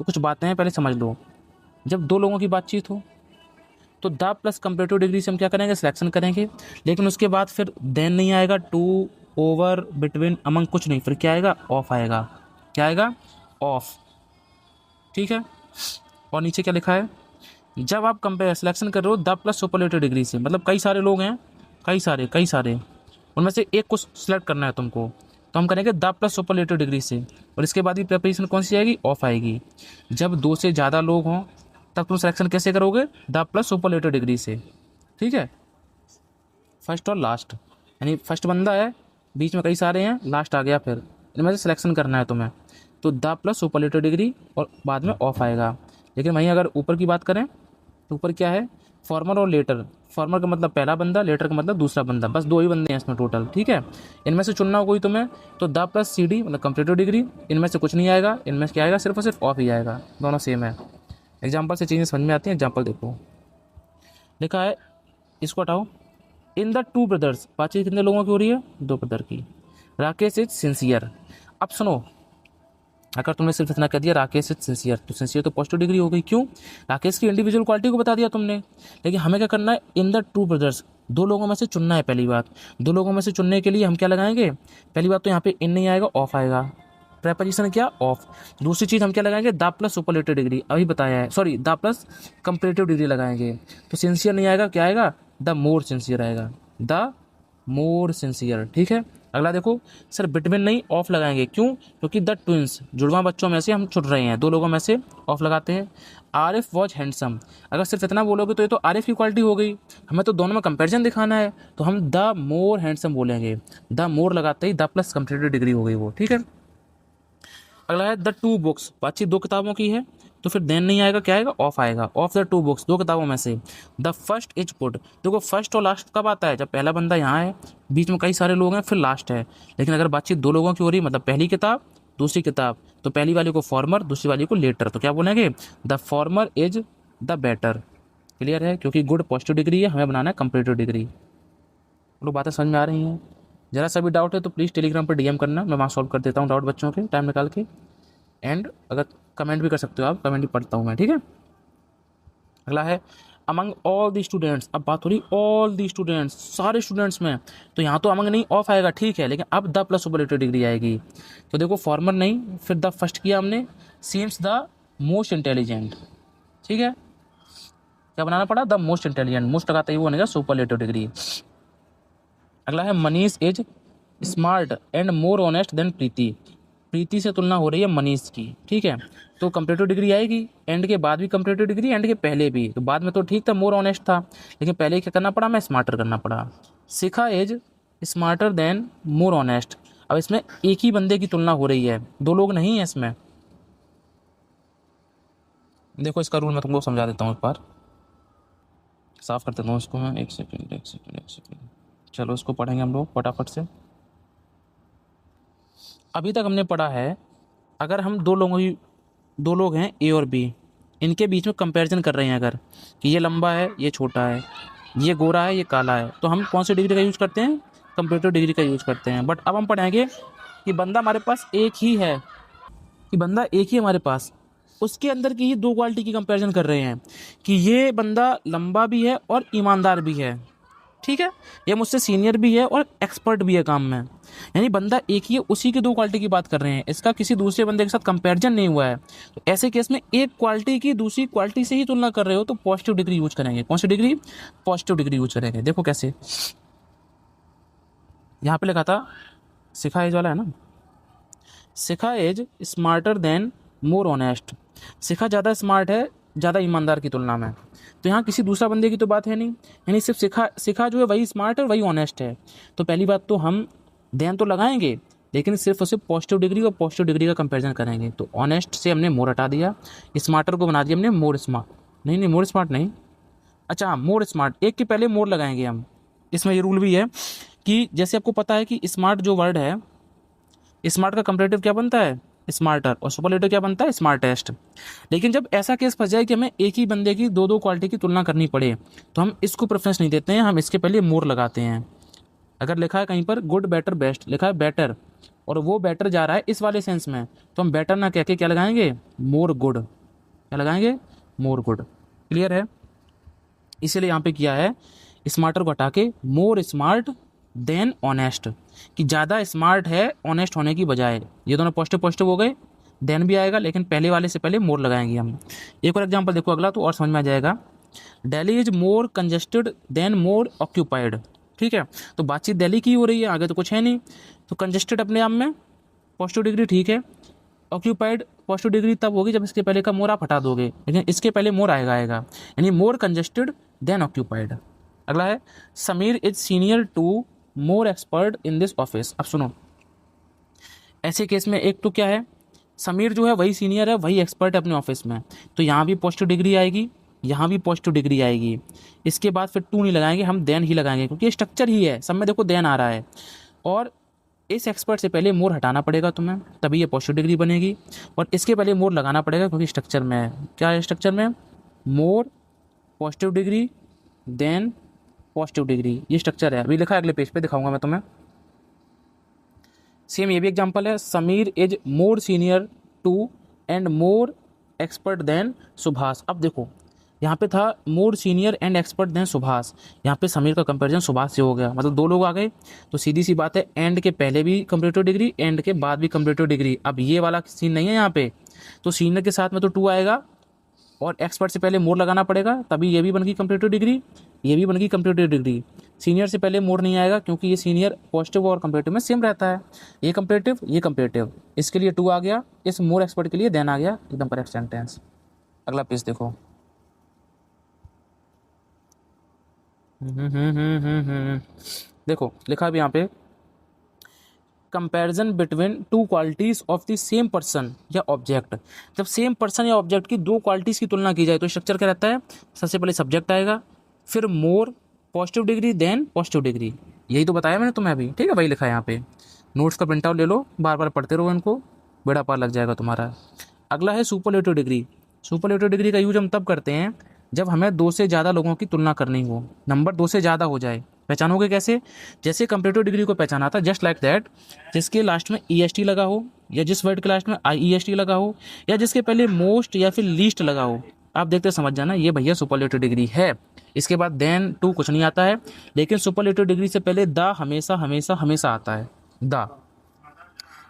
तो कुछ बातें हैं पहले समझ लो। जब दो लोगों की बातचीत हो तो द प्लस कंपेरेटिव डिग्री से हम क्या करेंगे, सिलेक्शन करेंगे, लेकिन उसके बाद फिर देन नहीं आएगा, टू, ओवर, बिटवीन, अमंग कुछ नहीं, फिर क्या आएगा, ऑफ आएगा। क्या आएगा, ऑफ। ठीक है, और नीचे क्या लिखा है, जब आप कंपेयर सिलेक्शन कर रहे हो द प्लस सुपरलेटिव डिग्री से, मतलब कई सारे लोग हैं, कई सारे उनमें से एक को सिलेक्ट करना है तुमको, तो हम करेंगे द प्लस सुपरलेटिव डिग्री से, और इसके बाद ही प्रेपरेशन कौन सी आएगी, ऑफ आएगी। जब दो से ज़्यादा लोग हों तब तुम सिलेक्शन कैसे करोगे, द प्लस सुपरलेटिव डिग्री से। ठीक है, फर्स्ट और लास्ट, यानी फर्स्ट बंदा है, बीच में कई सारे हैं, लास्ट आ गया, फिर इनमें से सिलेक्शन करना है तुम्हें, तो द प्लस सुपरलेटिव डिग्री और बाद में ऑफ आएगा। लेकिन वहीं अगर ऊपर की बात करें तो ऊपर क्या है, फॉर्मर और लेटर। फॉर्मर का मतलब पहला बंदा, लेटर का मतलब दूसरा बंदा, बस दो ही बंदे हैं इसमें टोटल। ठीक है, इनमें से चुनना हो कोई तुम्हें, तो द प्लस सी डी मतलब कंपेरेटिव डिग्री, इनमें से कुछ नहीं आएगा, इनमें से क्या आएगा, सिर्फ और सिर्फ ऑफ ही आएगा, दोनों सेम है। एग्जाम्पल से चीज़ें समझ में आती हैं। एग्जाम्पल देखो, लिखा है, इसको हटाओ, इन द टू ब्रदर्स, बातचीत कितने लोगों की हो रही है, दो ब्रदर की। Rakesh is sincere. अब सुनो, अगर तुमने सिर्फ इतना कह दिया राकेश इज सिंसियर, तो सिंसियर तो पॉजिटिव डिग्री हो गई, क्यों, राकेश की इंडिविजुअल क्वालिटी को बता दिया तुमने। लेकिन हमें क्या करना है, इन द टू ब्रदर्स, दो लोगों में से चुनना है। पहली बात, दो लोगों में से चुनने के लिए हम क्या लगाएंगे, पहली बात तो यहाँ पे इन नहीं आएगा, ऑफ आएगा, प्रेपोजिशन क्या, ऑफ। दूसरी चीज़ हम क्या लगाएंगे, द प्लस सुपरलेटिव डिग्री, अभी बताया है, sorry the plus comparative degree लगाएंगे। तो सिंसियर नहीं आएगा, क्या आएगा, द मोर सिंसियर आएगा, द मोर सिंसियर। ठीक है, अगला देखो, सर बिटवीन नहीं, ऑफ लगाएंगे, क्यों, क्योंकि द ट्विंस, जुड़वा बच्चों में से हम चुन रहे हैं, दो लोगों में से ऑफ लगाते हैं। आरिफ वॉज हैंडसम, अगर सिर्फ इतना बोलोगे तो ये तो आरिफ की क्वालिटी हो गई, हमें तो दोनों में कंपैरिजन दिखाना है, तो हम द मोर हैंडसम बोलेंगे, द मोर लगाते ही द प्लस कंपेरेटिव डिग्री हो गई वो। ठीक है, अगला है द टू बुक्स, बातचीत दो किताबों की है, तो फिर देन नहीं आएगा, क्या आएगा, ऑफ आएगा, ऑफ द टू बुक्स, दो किताबों में से। द फर्स्ट इज गुड, देखो फर्स्ट और लास्ट कब आता है, जब पहला बंदा यहाँ है, बीच में कई सारे लोग हैं, फिर लास्ट है। लेकिन अगर बातचीत दो लोगों की हो रही, मतलब पहली किताब दूसरी किताब, तो पहली वाली को फॉर्मर, दूसरी वाली को लेटर, तो क्या बोलेंगे, the former is the better. Clear है, क्योंकि गुड पॉजिटिव डिग्री है, हमें बनाना है कंपेरेटिव डिग्री। लोग बातें समझ में आ रही हैं। जरा सा भी डाउट है तो प्लीज़ टेलीग्राम पर डीएम करना, मैं वहाँ सॉल्व कर देता हूँ डाउट बच्चों के, टाइम निकाल के। एंड अगर कमेंट भी कर सकते हो आप, कमेंट भी पढ़ता हूँ मैं। ठीक है, अगला है अमंग ऑल दी स्टूडेंट्स, अब बात हो रही ऑल दी स्टूडेंट्स, सारे स्टूडेंट्स में, तो यहाँ तो अमंग नहीं, ऑफ आएगा, ठीक है, लेकिन अब द प्लस सुपरलेटिव डिग्री आएगी। तो देखो फॉर्मर नहीं, फिर द फर्स्ट किया हमने, सीम्स द मोस्ट इंटेलिजेंट। ठीक है, क्या बनाना पड़ा, द मोस्ट इंटेलिजेंट, मोस्ट लगाते ही वो बनेगा सुपरलेटिव डिग्री। अगला है Manish is smart and more honest than Preeti, Preeti से तुलना हो रही है मनीष की। ठीक है, तो कंपेरेटिव डिग्री आएगी, एंड के बाद भी कंपेरेटिव डिग्री, एंड के पहले भी, तो बाद में तो ठीक था, मोर ऑनेस्ट था, लेकिन पहले क्या करना पड़ा, मैं स्मार्टर करना पड़ा। Shikha is smarter than more honest, अब इसमें एक ही बंदे की तुलना हो रही है, दो लोग नहीं है इसमें। देखो इसका रूल मैं तुमको समझा देता हूँ, एक बार साफ कर देता हूँ इसको मैं, एक सेकेंड। चलो इसको पढ़ेंगे हम लोग फटाफट से। अभी तक हमने पढ़ा है, अगर हम दो लोग हैं ए और बी, इनके बीच में कंपैरिजन कर रहे हैं, अगर कि ये लंबा है ये छोटा है, ये गोरा है ये काला है, तो हम कौन सी डिग्री का यूज़ करते हैं, कंपेरेटिव डिग्री का यूज़ करते हैं। बट अब हम पढ़ेंगे कि बंदा हमारे पास एक ही है, कि बंदा एक ही हमारे पास, उसके अंदर की ही दो क्वालिटी की कंपैरिजन कर रहे हैं, कि ये बंदा लंबा भी है और ईमानदार भी है। ठीक है, ये मुझसे सीनियर भी है और एक्सपर्ट भी है काम में, यानी बंदा एक ही है, उसी की दो क्वालिटी की बात कर रहे हैं, इसका किसी दूसरे बंदे के साथ कंपैरिजन नहीं हुआ है। तो ऐसे केस में एक क्वालिटी की दूसरी क्वालिटी से ही तुलना कर रहे हो, तो पॉजिटिव डिग्री यूज करेंगे। कौन सी डिग्री, पॉजिटिव डिग्री यूज करेंगे। देखो कैसे, यहाँ पे लिखा था शिखा एज वाला है ना, Shikha as smarter than more honest, Shikha ज़्यादा स्मार्ट है ज़्यादा ईमानदार की तुलना में, तो यहाँ किसी दूसरा बंदे की तो बात है नहीं, यानी सिर्फ शिखा जो है वही स्मार्ट है वही ऑनेस्ट है। तो पहली बात तो हम देन तो लगाएंगे, लेकिन सिर्फ और सिर्फ पॉजिटिव डिग्री और पॉजिटिव डिग्री का कंपैरिजन करेंगे। तो ऑनेस्ट से हमने मोर हटा दिया, स्मार्टर को बना दिया हमने मोर स्मार्ट, नहीं मोर स्मार्ट नहीं, अच्छा हाँ मोर स्मार्ट, एक के पहले मोर लगाएंगे हम। इसमें ये रूल भी है कि जैसे आपको पता है कि स्मार्ट जो वर्ड है, स्मार्ट का कंपैरेटिव क्या बनता है, स्मार्टर, और सुपरलेटिव क्या बनता है, स्मार्टेस्ट। लेकिन जब ऐसा केस फंस जाए कि हमें एक ही बंदे की दो क्वालिटी की तुलना करनी पड़े, तो हम इसको प्रेफरेंस नहीं देते हैं, हम इसके पहले मोर लगाते हैं। अगर लिखा है कहीं पर गुड बेटर बेस्ट, लिखा है बेटर, और वो बेटर जा रहा है इस वाले सेंस में, तो हम बेटर ना कह के क्या लगाएंगे, मोर गुड, क्या लगाएंगे, मोर गुड। क्लियर है। इसीलिए यहाँ पे किया है स्मार्टर को हटा के मोर स्मार्ट देन ऑनेस्ट, कि ज़्यादा स्मार्ट है ऑनेस्ट होने की बजाय। ये दोनों पॉजिटिव पॉजिटिव हो गए, देन भी आएगा लेकिन पहले वाले से पहले मोर लगाएंगे हम। एक और एग्जांपल देखो अगला, तो और समझ में आ जाएगा। Delhi is more congested than more occupied. ठीक है, तो बातचीत दिल्ली की हो रही है, आगे तो कुछ है नहीं। तो कंजेस्टेड अपने आप में पॉजिटिव डिग्री ठीक है, ऑक्यूपाइड पॉजिटिव डिग्री तब होगी जब इसके पहले का मोर आप हटा दोगे, लेकिन इसके पहले मोर आएगा यानी मोर कंजेस्टेड देन ऑक्यूपाइड। अगला है Sameer is senior to more expert in this office. अब सुनो, ऐसे केस में एक तो क्या है, समीर जो है वही सीनियर है, वही एक्सपर्ट है अपने ऑफिस में, तो यहाँ भी पॉजिटिव डिग्री आएगी, यहाँ भी पॉजिटिव डिग्री आएगी। इसके बाद फिर टू नहीं लगाएंगे, हम देन ही लगाएंगे, क्योंकि ये स्ट्रक्चर ही है, सब में देखो देन आ रहा है। और इस एक्सपर्ट से पहले मोर हटाना पड़ेगा तुम्हें, तभी ये पॉजिटिव डिग्री बनेगी। और इसके पहले मोर लगाना पड़ेगा क्योंकि स्ट्रक्चर में है। क्या है स्ट्रक्चर में? More positive degree than positive degree, ये स्ट्रक्चर है। अभी लिखा है, अगले पेज पे दिखाऊंगा मैं तुम्हें। सेम ये भी एग्जांपल है, Sameer is more senior to and more expert than Subhash. अब देखो यहाँ पे था more senior and expert than Subhash, यहाँ पे समीर का कंपैरिजन सुभाष से हो गया, मतलब दो लोग आ गए। तो सीधी सी बात है, एंड के पहले भी कंपैरेटिव डिग्री, एंड के बाद भी कंपैरेटिव डिग्री। अब ये वाला सीन नहीं है यहाँ पे, तो सीनियर के साथ में तो टू आएगा और एक्सपर्ट से पहले मोर लगाना पड़ेगा, तभी ये भी बन गई कंपैरेटिव डिग्री, ये भी बन गई कंपैरेटिव डिग्री। सीनियर से पहले मोर नहीं आएगा क्योंकि ये सीनियर पॉजिटिव और कंपैरेटिव में सेम रहता है, ये कंपैरेटिव ये कंपैरेटिव, इसके लिए टू आ गया, इस मोर एक्सपर्ट के लिए देन आ गया, एकदम करेक्ट सेंटेंस। अगला पेज देखो। देखो लिखा भी यहाँ पे, comparison between two qualities of the same person या ऑब्जेक्ट। जब सेम पर्सन या ऑब्जेक्ट की दो क्वालिटीज की तुलना की जाए तो स्ट्रक्चर क्या रहता है? सबसे पहले सब्जेक्ट आएगा, फिर more positive degree than positive degree. यही तो बताया मैंने तुम्हें अभी, ठीक है, वही लिखा है यहाँ पे। नोट्स का प्रिंट आउट ले लो, बार बार पढ़ते रहो इनको, बेड़ा पार लग जाएगा तुम्हारा। अगला है सुपरलेटिव डिग्री। सुपरलेटिव डिग्री का यूज हम तब करते हैं जब हमें दो से ज़्यादा लोगों की तुलना करनी हो, नंबर दो से ज़्यादा हो जाए। पहचानोगे कैसे? जैसे कंपैरेटिव डिग्री को पहचाना था, जस्ट लाइक दैट, जिसके लास्ट में EST लगा हो, या जिस वर्ड के लास्ट में IEST लगा हो, या जिसके पहले मोस्ट या फिर लीस्ट लगा हो, आप देखते समझ जाना ये भैया सुपरलेटिव डिग्री है। इसके बाद देन टू कुछ नहीं आता है, लेकिन सुपरलेटिव डिग्री से पहले द हमेशा हमेशा हमेशा आता है, द।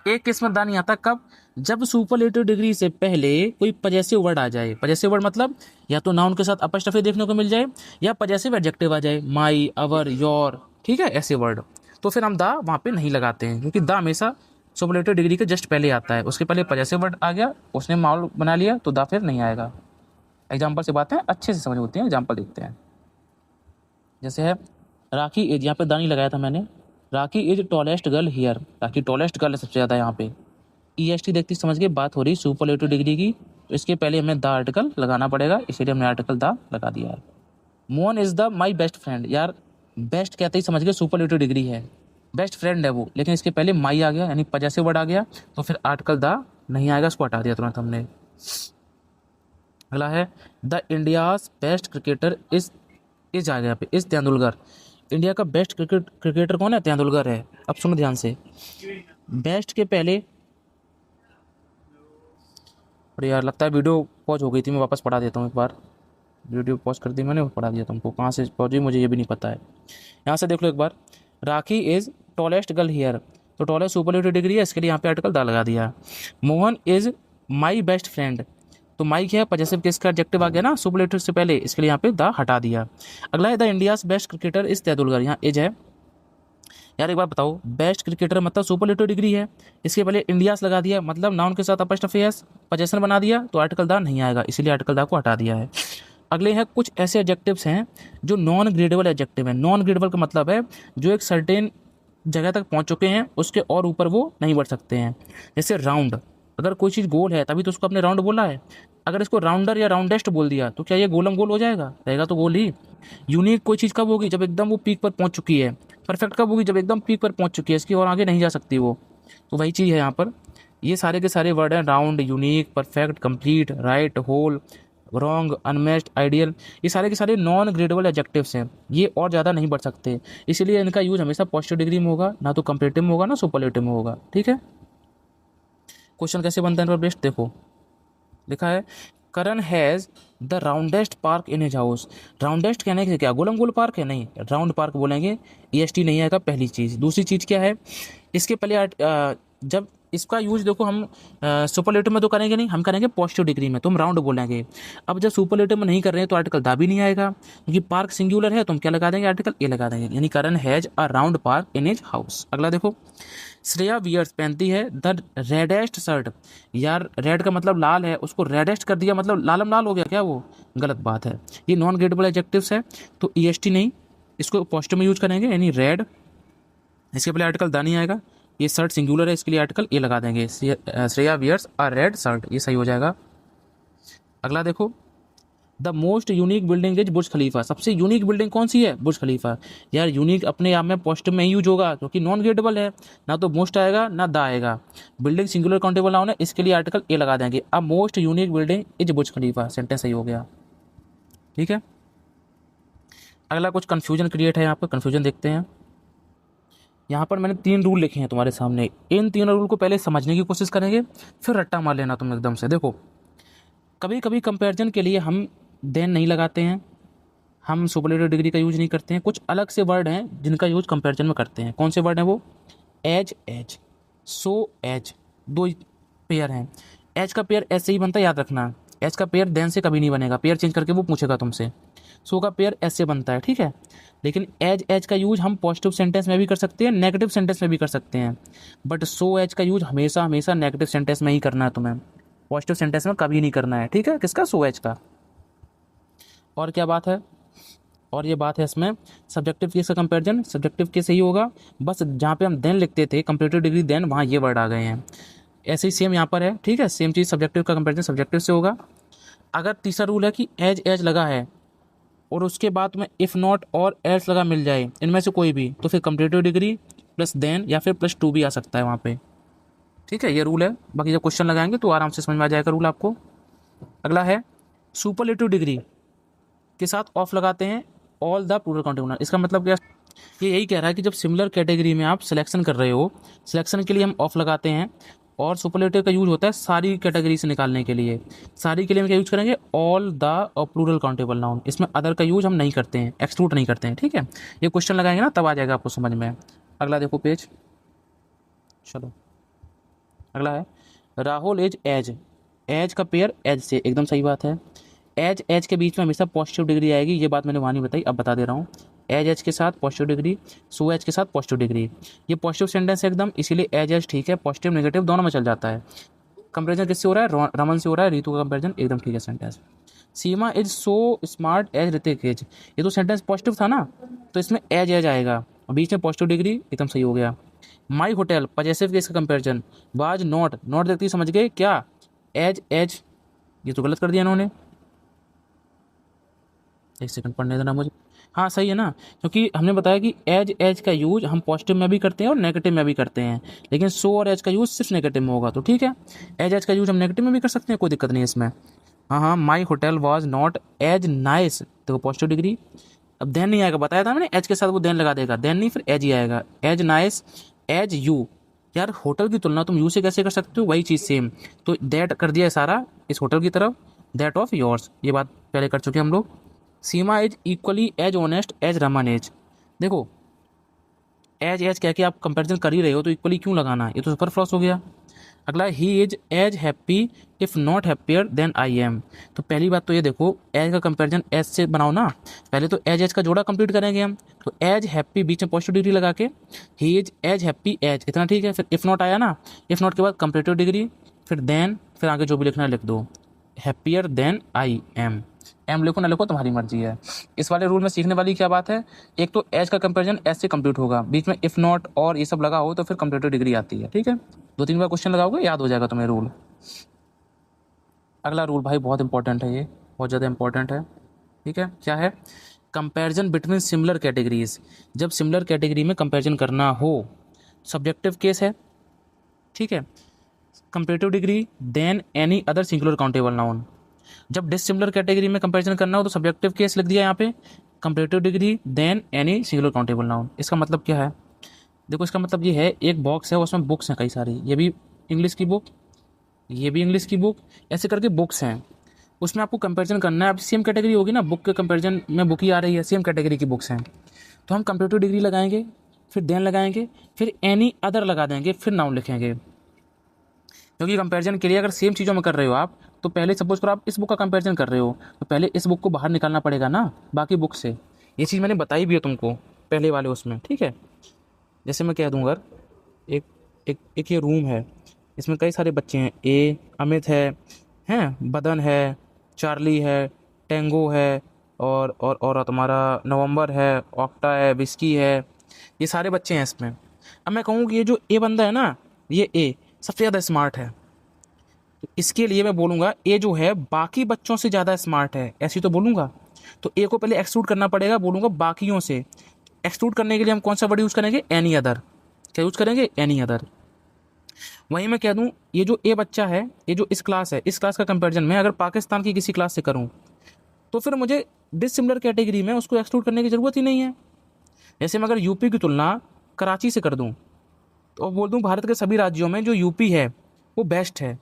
एक केस में द नहीं आता, कब? जब सुपरलेटिव डिग्री से पहले कोई पजेसिव वर्ड आ जाए। पजेसिव वर्ड मतलब या तो नाउन के साथ अपस्ट्रफी देखने को मिल जाए, या पजेसिव एडजेक्टिव आ जाए, माई, अवर, योर, ठीक है, ऐसे वर्ड, तो फिर हम द वहाँ पे नहीं लगाते हैं, क्योंकि द हमेशा सुपरलेटिव डिग्री के जस्ट पहले आता है। उसके पहले पजेसिव वर्ड आ गया, उसने माहौल बना लिया, तो द फिर नहीं आएगा। एग्जाम्पल से बातें अच्छे से समझ होती हैं, एग्जाम्पल देखते हैं। जैसे है राखी इज, यहाँ पे द नहीं लगाया था मैंने, Rakhi is tallest girl here, Rakhi tallest girl है सबसे ज़्यादा यहाँ पे। EST देखती समझ के बात हो रही सुपरलेटिव डिग्री की, तो इसके पहले हमें द आर्टिकल लगाना पड़ेगा, इसलिए हमने आर्टिकल द लगा दिया है। Mohan is the my best friend, यार बेस्ट कहते ही समझ गए सुपरलेटिव डिग्री है, बेस्ट फ्रेंड है वो, लेकिन इसके पहले माई आ गया, यानी पजेसिव वर्ड आ गया, तो फिर आर्टिकल द नहीं आएगा, उसको हटा दिया तुरंत हमने। अगला है the India's best cricketer is आ गया यहाँ पे, इज तेंदुलकर। इंडिया का बेस्ट क्रिकेटर कौन है? तेंदुलकर है। अब सुनो ध्यान से, बेस्ट के पहले, अरे यार लगता है वीडियो पॉज हो गई थी, मैं वापस पढ़ा देता हूँ एक बार। वीडियो पॉज कर दी मैंने, पढ़ा दिया तुमको, कहाँ से पॉज हुई मुझे ये भी नहीं पता है। यहाँ से देख लो एक बार, राखी इज टॉलेस्ट गर्ल हियर, तो टॉलेस्ट सुपरलेटिव डिग्री है, इसके लिए यहाँ पे आर्टिकल द लगा दिया। Mohan is my best friend, तो माई क्या है? पजेसिव केस का एडजेक्टिव आ गया ना सुपरलेटिव से पहले, इसके लिए यहाँ पे द हटा दिया। अगला है the India's best cricketer is Tendulkar, यहाँ इज है। यार एक बार बताओ, बेस्ट क्रिकेटर मतलब सुपरलेटिव डिग्री है, इसके पहले इंडियास लगा दिया, मतलब नाउन के साथ अपस्ट्रफी एस पजेशन बना दिया, तो आर्टिकल द नहीं आएगा, इसीलिए आर्टिकल द को हटा दिया है। अगले हैं कुछ ऐसे एडजेक्टिव्स हैं जो नॉन ग्रेडेबल एडजेक्टिव हैं। नॉन ग्रेडेबल का मतलब है जो एक सर्टेन जगह तक पहुंच चुके हैं, उसके और ऊपर वो नहीं बढ़ सकते हैं। जैसे राउंड, अगर कोई चीज़ गोल है तभी तो उसको अपने राउंड बोला है, अगर इसको राउंडर या राउंडेस्ट बोल दिया तो क्या ये गोलम गोल हो जाएगा? रहेगा तो गोल ही। यूनिक कोई चीज़ कब होगी? जब एकदम वो पीक पर पहुंच चुकी है। परफेक्ट कब होगी? जब एकदम पीक पर पहुंच चुकी है, इसकी और आगे नहीं जा सकती वो। तो वही चीज़ है यहाँ पर, ये सारे के सारे वर्ड हैं, round, unique, perfect, complete, right, whole, wrong, unmatched, ideal, ये सारे के सारे नॉन ग्रेडेबल एडजेक्टिव्स हैं, ये और ज़्यादा नहीं बढ़ सकते, इसीलिए इनका यूज हमेशा पॉजिटिव डिग्री में होगा, ना तो कंपेरेटिव में होगा ना सुपरलेटिव में होगा। ठीक है, क्वेश्चन कैसे बनता है इनका बेस्ट देखो, लिखा है Karan has the roundest park in his house. Roundest कहने से क्या गोलम गोल पार्क है? नहीं, राउंड पार्क बोलेंगे, EST नहीं आएगा पहली चीज़। दूसरी चीज़ क्या है, इसके पहले जब इसका यूज देखो हम सुपरलेटिव में तो करेंगे नहीं, हम करेंगे पॉजिटिव डिग्री में, तो हम राउंड बोलेंगे। अब जब सुपरलेटिव में नहीं कर रहे हैं तो आर्टिकल दा भी नहीं आएगा, क्योंकि पार्क सिंगुलर है, तो हम क्या लगा देंगे, आर्टिकल ए लगा देंगे, यानी Karan has a round park in his house. अगला देखो, श्रेया वियर्स पहनती है द रेडेस्ट शर्ट। यार रेड का मतलब लाल है, उसको रेडेस्ट कर दिया, मतलब लालम लाल हो गया क्या? वो गलत बात है, ये नॉन ग्रेडेबल एडजेक्टिव्स है, तो EST नहीं, इसको पॉजिटिव में यूज करेंगे, यानी रेड। इसके पहले आर्टिकल दा नहीं आएगा, ये शर्ट सिंगुलर है, इसके लिए आर्टिकल ए लगा देंगे, Shreya wears a red shirt, ये सही हो जाएगा। अगला देखो, the most unique building is Burj Khalifa. सबसे यूनिक बिल्डिंग कौन सी है? बुर्ज खलीफा। यार यूनिक अपने आप में पॉजिटिव में ही यूज होगा, क्योंकि नॉन ग्रेडेबल है, ना तो मोस्ट आएगा ना दा आएगा। बिल्डिंग सिंगुलर काउंटेबल नाउन है, इसके लिए आर्टिकल ए लगा देंगे। अब most unique building is Burj Khalifa, sentence सही हो गया। ठीक है, अगला कुछ कन्फ्यूजन क्रिएट है, यहाँ पर कन्फ्यूजन देखते हैं। यहाँ पर मैंने 3 रूल लिखे हैं तुम्हारे सामने, इन 3 रूल को पहले समझने की कोशिश करेंगे, फिर रट्टा मार लेना तुम एकदम से। देखो, कभी कभी कंपैरिजन के लिए हम देन नहीं लगाते हैं, हम सुपरलेटिव डिग्री का यूज नहीं करते हैं, कुछ अलग से वर्ड हैं जिनका यूज कंपैरिजन में करते हैं। कौन से वर्ड हैं वो? As, as, so as, 2 pair हैं। एज का पेयर ऐसे ही बनता है, याद रखना, एज का पेयर देन से कभी नहीं बनेगा, पेयर चेंज करके वो पूछेगा तुमसे। सो का पेयर ऐसे बनता है, ठीक है। लेकिन एज, एज का यूज हम पॉजिटिव सेंटेंस में भी कर सकते हैं, नेगेटिव सेंटेंस में भी कर सकते हैं, बट सो एज का यूज हमेशा हमेशा नेगेटिव सेंटेंस में ही करना है तुम्हें, पॉजिटिव सेंटेंस में कभी नहीं करना है, ठीक है। किसका? सो एज का। और क्या बात है, और ये बात है इसमें सब्जेक्टिव केस का कंपैरिजन, सब्जेक्टिव केस यही होगा, बस जहाँ पे हम देन लिखते थे कंपैरेटिव डिग्री देन, वहाँ ये वर्ड आ गए हैं। ऐसे ही सेम यहाँ पर है, ठीक है, सेम चीज़ सब्जेक्टिव का कंपैरिजन सब्जेक्टिव से होगा। अगर तीसरा रूल है कि एज, एज लगा है और उसके बाद में इफ़ नॉट और एल्स लगा मिल जाए, इनमें से कोई भी, तो फिर कंपैरेटिव डिग्री प्लस देन या फिर +2 भी आ सकता है वहाँ पे, ठीक है, ये रूल है। बाकी जब क्वेश्चन लगाएंगे तो आराम से समझ में आ जाएगा रूल आपको। अगला है सुपरलेटिव डिग्री के साथ ऑफ लगाते हैं all the plural countable noun. इसका मतलब क्या? ये यही कह रहा है कि जब सिमिलर कैटेगरी में आप सिलेक्शन कर रहे हो, सिलेक्शन के लिए हम ऑफ लगाते हैं, और सुपरलेटिव का यूज होता है सारी कैटेगरी से निकालने के लिए। सारी के लिए हम क्या यूज करेंगे? All the plural countable noun. इसमें अदर का यूज हम नहीं करते हैं, एक्सक्लूड नहीं करते हैं, ठीक है। ये क्वेश्चन लगाएंगे ना तब आ जाएगा आपको समझ में। अगला देखो पेज, चलो अगला है राहुल इज एज। एज का पेयर एज से, एकदम सही बात है। एज, एज के बीच में हमेशा पॉजिटिव डिग्री आएगी, ये बात मैंने वहाँ नहीं बताई, अब बता दे रहा हूँ। एज, एज के साथ पॉजिटिव डिग्री, सो एज के साथ पॉजिटिव डिग्री, ये पॉजिटिव सेंटेंस है एकदम, इसीलिए एज, एज ठीक है, पॉजिटिव नेगेटिव दोनों में चल जाता है। कंपेरिजन किससे हो रहा है? रमन से हो रहा है, रीतू का कंपेरिजन एकदम ठीक है sentence. Seema is so smart as Hrithik is, ये तो सेंटेंस पॉजिटिव था ना, तो इसमें एज, एज आएगा, बीच में पॉजिटिव डिग्री, एकदम सही हो गया। माई होटल पजेसिव केस का कंपेरिजन, वाज नॉट, नॉट देखते ही समझ गए क्या? एज, एज, ये तो गलत कर दिया इन्होंने, एक सेकंड पढ़ने देना मुझे। हाँ सही है ना, क्योंकि हमने बताया कि एज, एज का यूज हम पॉजिटिव में भी करते हैं और नेगेटिव में भी करते हैं, लेकिन सो और एज का यूज सिर्फ नेगेटिव में होगा, तो ठीक है। एज, एज का यूज हम नेगेटिव में भी कर सकते हैं, कोई दिक्कत नहीं है इसमें। हाँ हाँ, my hotel was not as nice, देखो पॉजिटिव डिग्री। अब देन नहीं आएगा, बताया था मैंने, एज के साथ वो देन लगा देगा, देन नहीं फिर एज ही आएगा। एज नाइस एज यू, यार होटल की तुलना तुम यू से कैसे कर सकते हो? वही चीज़ सेम, तो दैट कर दिया है सारा इस होटल की तरफ, दैट ऑफ योर्स, ये बात पहले कर चुके हम लोग। Seema is equally as honest as Raman as, देखो एज, एज कह के आप कंपैरिजन कर ही रहे हो, तो इक्वली क्यों लगाना, ये तो सुपरफ्लूअस हो गया। अगला, he is as happy if not happier than I am, तो पहली बात तो ये देखो, एज का कंपैरिजन एज से बनाओ ना, पहले तो एज, एज का जोड़ा कंप्लीट करेंगे हम, तो एज हैप्पी बीच में पॉजिटिव डिग्री लगा के, he is as happy as, इतना ठीक है। फिर इफ़ नॉट आया ना, इफ़ नॉट के बाद कंपेरेटिव डिग्री, फिर देन, फिर आगे जो भी लिखना है लिख दो, हैप्पियर देन आई एम लिखो ना लिखो तुम्हारी मर्जी है। इस वाले रूल में सीखने वाली क्या बात है, एक तो एज का कंपैरिजन एज से कंप्लीट होगा, बीच में इफ़ नॉट और ये सब लगा हो तो फिर कंपेरेटिव डिग्री आती है, ठीक है। 2-3 बार क्वेश्चन लगाओगे याद हो जाएगा तुम्हें रूल। अगला रूल भाई बहुत इंपॉर्टेंट है, ये बहुत ज़्यादा इंपॉर्टेंट है, ठीक है। क्या है? कंपैरिजन बिटवीन सिमिलर कैटेगरीज, जब सिमिलर कैटेगरी में कंपैरिजन करना हो, सब्जेक्टिव केस है, ठीक है। Comparative degree than any other singular countable noun. जब डिसिमिलर कैटेगरी में कंपैरिजन करना हो तो सब्जेक्टिव केस लिख दिया यहाँ पे, comparative degree than any singular countable noun. इसका मतलब क्या है? देखो इसका मतलब ये है, एक बॉक्स है उसमें बुक्स हैं कई सारी, ये भी इंग्लिश की बुक, ये भी इंग्लिश की बुक, ऐसे करके बुक्स हैं। उसमें आपको कंपैरिजन करना है। अब सेम कैटेगरी होगी ना, बुक के कंपैरिजन में बुक ही आ रही है, सेम कैटेगरी की बुक्स हैं, तो हम कंप्यूटर डिग्री लगाएंगे, फिर देन लगाएंगे, फिर एनी अदर लगा देंगे, फिर नाउन लिखेंगे। क्योंकि कंपैरिजन के लिए अगर सेम चीज़ों में कर रहे हो आप, तो पहले सपोज करो आप इस बुक का कंपैरिजन कर रहे हो, तो पहले इस बुक को बाहर निकालना पड़ेगा ना बाकी बुक से। ये चीज़ मैंने बताई भी है तुमको पहले वाले उसमें, ठीक है। जैसे मैं कह दूँ, अगर एक एक एक ये रूम है, इसमें कई सारे बच्चे हैं, ए अमित हैं बदन है, चार्ली है, टेंगो है, और तुम्हारा नवंबर है, ऑक्टा है, विस्की है, ये सारे बच्चे हैं इसमें। अब मैं कहूँ कि ये जो ए बंदा है ना, ये ए सबसे ज़्यादा स्मार्ट है, तो इसके लिए मैं बोलूँगा ए जो है बाकी बच्चों से ज़्यादा स्मार्ट है, ऐसी तो बोलूँगा। तो ए को पहले एक्सक्लूड करना पड़ेगा, बोलूँगा बाकियों से। एक्सक्लूड करने के लिए हम कौन सा वर्ड यूज़ करेंगे? Any other. क्या यूज़ करेंगे? Any other. वहीं मैं कह दूं, ये जो ए बच्चा है, ये जो इस क्लास है, इस क्लास का कंपैरिजन मैं अगर पाकिस्तान की किसी क्लास से करूं, तो फिर मुझे डिसिमिलर कैटेगरी में उसको एक्सक्लूड करने की ज़रूरत ही नहीं है। जैसे मैं अगर यूपी की तुलना कराची से कर दूं, तो बोल दूं भारत के सभी राज्यों में जो यूपी है वो बेस्ट है,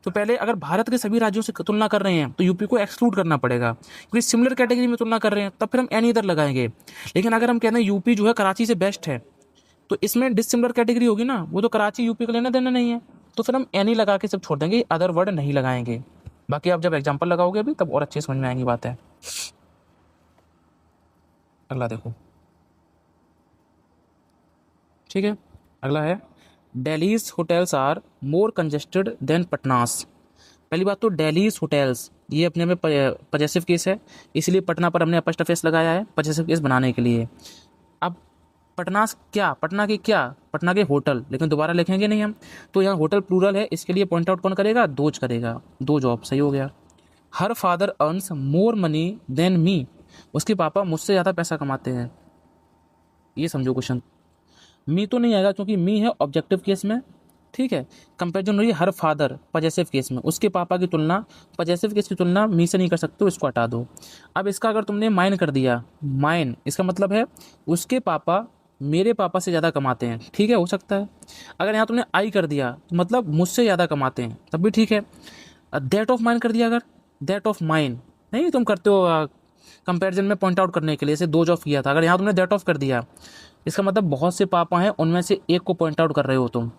तो पहले अगर भारत के सभी राज्यों से तुलना कर रहे हैं तो यूपी को एक्सक्लूड करना पड़ेगा, क्योंकि सिमिलर कैटेगरी में तुलना कर रहे हैं, तब फिर हम एनी इधर लगाएंगे। लेकिन अगर हम कहते हैं यूपी जो है कराची से बेस्ट है, तो इसमें डिसिमिलर कैटेगरी होगी ना, वो तो कराची यूपी का लेना देना नहीं है, तो फिर हम एनी लगा के सब छोड़ देंगे, अदर वर्ड नहीं लगाएंगे। बाकी आप जब एग्जाम्पल लगाओगे अभी, तब और अच्छे समझ में आएंगी बात है। अगला देखो, ठीक है। अगला है, Delhi's hotels are more congested than Patna's. पहली बात तो दिल्लीज होटल्स, ये अपने में पजेसिव केस है, इसलिए पटना पर हमने अपस्ट्रोफी लगाया है पजेसिव केस बनाने के लिए। अब पटना क्या, पटना के क्या, पटना के होटल, लेकिन दोबारा लिखेंगे नहीं हम, तो यहाँ होटल प्लूरल है, इसके लिए पॉइंट आउट कौन करेगा? दोज करेगा, दो जॉब, सही हो गया। Her father earns more money than me, उसके पापा मुझसे ज़्यादा पैसा कमाते हैं, ये समझो क्वेश्चन। मी तो नहीं आएगा क्योंकि मी है ऑब्जेक्टिव केस में, ठीक है। कंपेरिजन हो रही है हर फादर पजेसिव केस में, उसके पापा की तुलना, पजेसिव केस की तुलना मी से नहीं कर सकते, इसको हटा दो। अब इसका अगर तुमने माइन कर दिया, माइन इसका मतलब है उसके पापा मेरे पापा से ज़्यादा कमाते हैं, ठीक है, हो सकता है। अगर यहाँ तुमने आई कर दिया तो मतलब मुझसे ज़्यादा कमाते हैं, तब भी ठीक है। दैट ऑफ माइन कर दिया, अगर दैट ऑफ माइन नहीं तुम करते हो कंपैरिजन में पॉइंट आउट करने के लिए, जैसे दो ऑफ किया था, अगर यहाँ तुमने दैट ऑफ कर दिया, इसका मतलब बहुत से पापा हैं, उनमें से एक को पॉइंट आउट कर रहे हो तुम।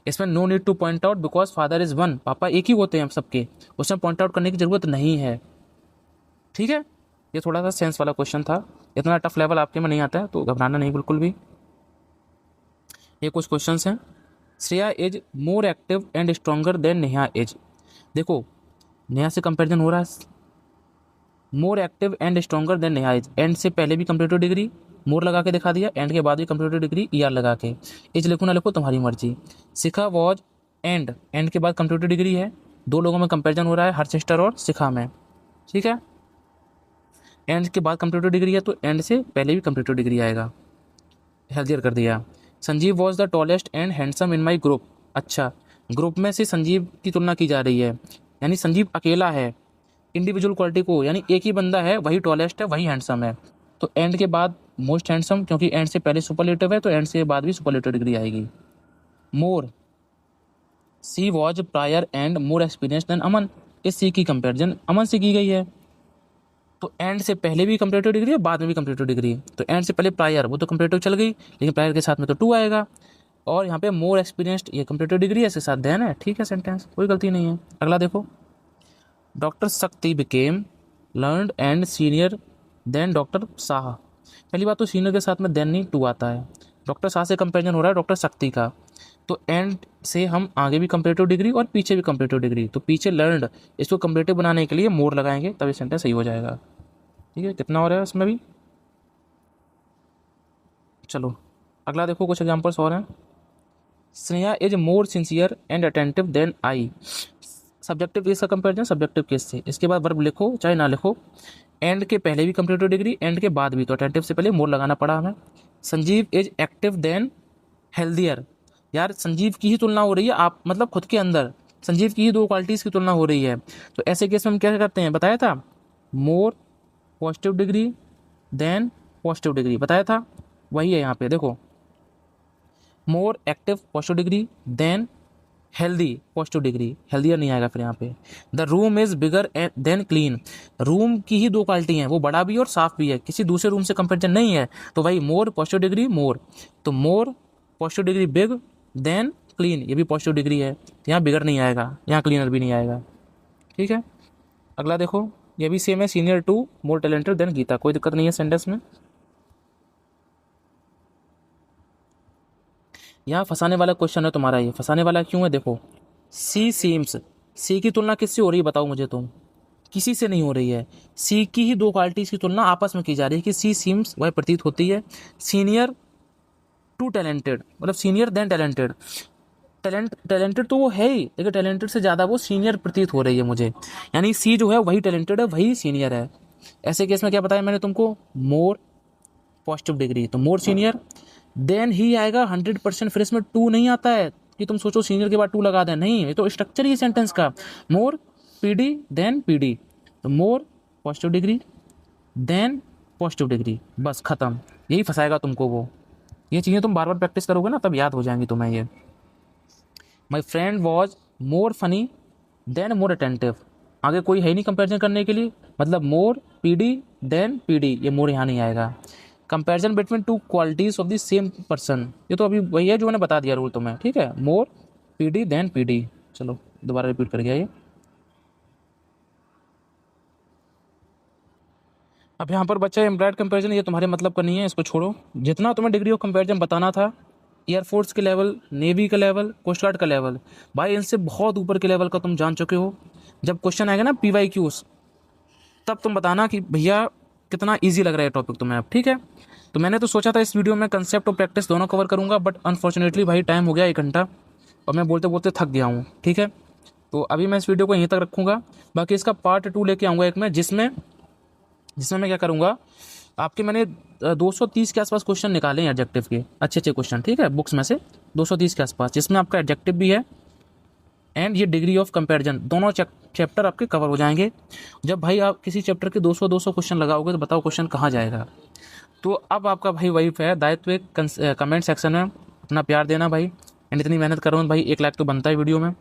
इसमें no need to point out because father is one, पापा एक ही होते हैं सबके, उसमें पॉइंट आउट करने की जरूरत नहीं है, ठीक है। ये थोड़ा सा सेंस वाला क्वेश्चन था, इतना टफ लेवल आपके में नहीं आता है, तो घबराना नहीं बिल्कुल भी। ये कुछ क्वेश्चंस हैं। Shreya is more active and stronger than Neha is. देखो, नेहा से कंपेरिजन हो रहा है, more active and stronger than Neha is, and से पहले भी कंप्यूटर डिग्री मोर लगा के दिखा दिया, एंड के बाद भी कंप्यूटर डिग्री ईआर लगा के, इज लिखो ना लिखो तुम्हारी मर्जी। शिखा वॉज एंड के बाद कंप्यूटर डिग्री है, दो लोगों में कंपेरिजन हो रहा है, हर सिस्टर और शिखा में, ठीक है। एंड के बाद कंप्यूटर डिग्री है, तो एंड से पहले भी कंप्यूटर डिग्री आएगा, हेल्थियर कर दिया। Sanjeev was the tallest and handsome in my group. अच्छा, ग्रुप में से संजीव की तुलना की जा रही है, यानी संजीव अकेला है, इंडिविजुअल क्वालिटी को, यानी एक ही बंदा है, वही टॉलेस्ट है, वही हैंडसम है, तो एंड के बाद मोस्ट हैंडसम, क्योंकि एंड से पहले सुपरलेटिव है, तो एंड से बाद भी सुपरलेटिव डिग्री आएगी। More, she was prior and more experience than Aman, इस सी की कंपेरिजन अमन से की गई है, तो एंड से पहले भी कंप्यूटर डिग्री है, बाद में भी कंप्यूटर डिग्री, तो एंड से पहले प्रायर, वो तो कंप्यूटर चल गई, लेकिन प्रायर के साथ में तो टू आएगा, और यहाँ पे मोर एक्सपीरियंस्ड, ये कंप्यूटर डिग्री है, इसके साथ देन है, ठीक है, सेंटेंस कोई गलती नहीं है। अगला देखो, डॉक्टर शक्ति became learned and senior then doctor Shah. पहली बात तो सीनियर के साथ में देन नहीं, टू आता है, डॉक्टर शाह से कंपेरिजन हो रहा है डॉक्टर शक्ति का, तो एंड से हम आगे भी कंपेरेटिव डिग्री और पीछे भी कंपेरेटिव डिग्री, तो पीछे लर्नड, इसको कंपेरेटिव बनाने के लिए मोर लगाएंगे, तब ये सेंटेंस सही हो जाएगा, ठीक है। कितना हो रहा है इसमें भी, चलो अगला देखो, कुछ एग्जांपल्स और हैं। Sneha is more sincere and attentive than I. Subjective case का कंपेरिजन सब्जेक्टिव केस से, इसके बाद वर्ब लिखो चाहे ना लिखो, एंड के पहले भी कंप्यूटर डिग्री, एंड के बाद भी, तो अटेंटिव से पहले मोर लगाना पड़ा हमें। Sanjeev is active than healthier, यार संजीव की ही तुलना हो रही है, आप मतलब खुद के अंदर संजीव की ही दो क्वालिटीज़ की तुलना हो रही है, तो ऐसे केस में हम क्या करते हैं, बताया था, more positive degree than positive degree, बताया था, वही है यहाँ पे देखो, more active positive degree than healthy positive degree, healthier नहीं आएगा फिर यहाँ पे। The room is bigger than clean, room की ही दो क्वालिटी हैं, वो बड़ा भी है और साफ भी है, किसी दूसरे रूम से कंपेरिजन नहीं है। तो भाई मोर पॉजिटिव डिग्री मोर, तो more positive degree big than clean, ये भी पॉजिटिव डिग्री है, तो यहाँ बिगर नहीं आएगा, यहाँ क्लीनर भी नहीं आएगा। ठीक है, अगला देखो, ये भी सेम है, senior to more talented than Geeta, कोई दिक्कत नहीं है सेंटेंस में। यहाँ फंसाने वाला क्वेश्चन है तुम्हारा, ये फंसाने वाला क्यों है देखो, सी सीम्स, सी की तुलना किससे हो रही है बताओ मुझे तुम, किसी से नहीं हो रही है, सी की ही दो क्वालिटीज की तुलना आपस में की जा रही है कि सी सीम्स वह प्रतीत होती है, सीनियर टू टैलेंटेड, मतलब सीनियर देन टैलेंटेड, टैलेंटेड तो वो है ही, लेकिन टैलेंटेड से ज़्यादा वो सीनियर प्रतीत हो रही है मुझे, यानी सी जो है वही टैलेंटेड है वही सीनियर है। ऐसे केस में क्या बताया मैंने तुमको, मोर पॉजिटिव डिग्री, तो मोर सीनियर देन ही आएगा 100%, फिर इसमें टू नहीं आता है कि तुम सोचो सीनियर के बाद टू लगा दें, नहीं, ये तो स्ट्रक्चर ही सेंटेंस का, मोर पीडी देन पीडी, तो more positive degree than positive degree, बस खत्म, यही फंसाएगा तुमको वो। ये चीज़ें तुम बार बार प्रैक्टिस करोगे ना तब याद हो जाएंगी तुम्हें ये। My friend was more funny than more attentive, आगे कोई है नहीं कंपेरिजन करने के लिए, मतलब मोर पीडी देन पीडी, ये मोर यहाँ नहीं आएगा। Comparison between two qualities of the same person, ये तो अभी वही है जो मैंने बता दिया रूल तुम्हें, ठीक है, मोर पीडी देन पीडी। चलो दोबारा रिपीट कर गया ये। अब यहाँ पर बच्चा एम्प्लॉयड कंपैरिजन, ये तुम्हारे मतलब का नहीं है, इसको छोड़ो। जितना तुम्हें डिग्री ऑफ कंपैरिजन बताना था, एयरफोर्स के लेवल, नेवी का लेवल, कोस्ट गार्ड का लेवल, भाई इनसे बहुत ऊपर के लेवल का तुम जान चुके हो। जब क्वेश्चन आएगा ना PYQs, तब तुम बताना कि भैया कितना ईजी लग रहा है टॉपिक तुम्हें अब, ठीक है। तो मैंने तो सोचा था इस वीडियो में कंसेप्ट और प्रैक्टिस दोनों कवर करूँगा, बट अनफॉर्चुनेटली भाई टाइम हो गया 1 घंटा और मैं बोलते बोलते थक गया हूँ, ठीक है। तो अभी मैं इस वीडियो को यहीं तक रखूँगा, बाकी इसका पार्ट 2 लेके आऊँगा एक में, जिसमें मैं क्या करूँगा, आपके मैंने 230 के आसपास क्वेश्चन निकाले हैं एडजेक्टिव के, अच्छे अच्छे क्वेश्चन, ठीक है, बुक्स में से 230 के आसपास, जिसमें आपका एडजेक्टिव भी है एंड ये डिग्री ऑफ कंपैरिजन, दोनों चैप्टर आपके कवर हो जाएंगे। जब भाई आप किसी चैप्टर के 200 क्वेश्चन लगाओगे तो बताओ क्वेश्चन कहाँ जाएगा। तो अब आपका भाई वही है दायित्व, एक कमेंट सेक्शन में अपना प्यार देना भाई, एंड इतनी मेहनत कर रहा हूँ भाई, 1 लाख तो बनता है वीडियो में,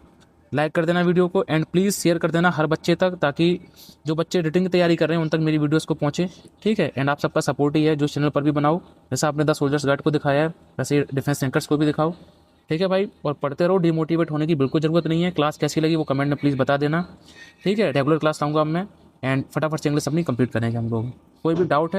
लाइक कर देना वीडियो को, एंड प्लीज़ शेयर कर देना हर बच्चे तक, ताकि जो बच्चे एडिटिंग की तैयारी कर रहे हैं उन तक मेरी वीडियोस को पहुँचे, ठीक है। एंड आप सबका सपोर्ट ही है जो चैनल पर भी बनाओ, जैसा आपने द सोल्जर्स गार्ड को दिखाया है वैसे डिफेंस एंकर्स को भी दिखाओ, ठीक है भाई। और पढ़ते रहो, डिमोटिवेट होने की बिल्कुल ज़रूरत नहीं है। क्लास कैसी लगी वो कमेंट में प्लीज़ बता देना, ठीक है। रेगुलर क्लास लाऊंगा अब मैं, एंड फटाफट से इंग्लिश अपनी कंप्लीट करेंगे हम लोग। कोई भी डाउट है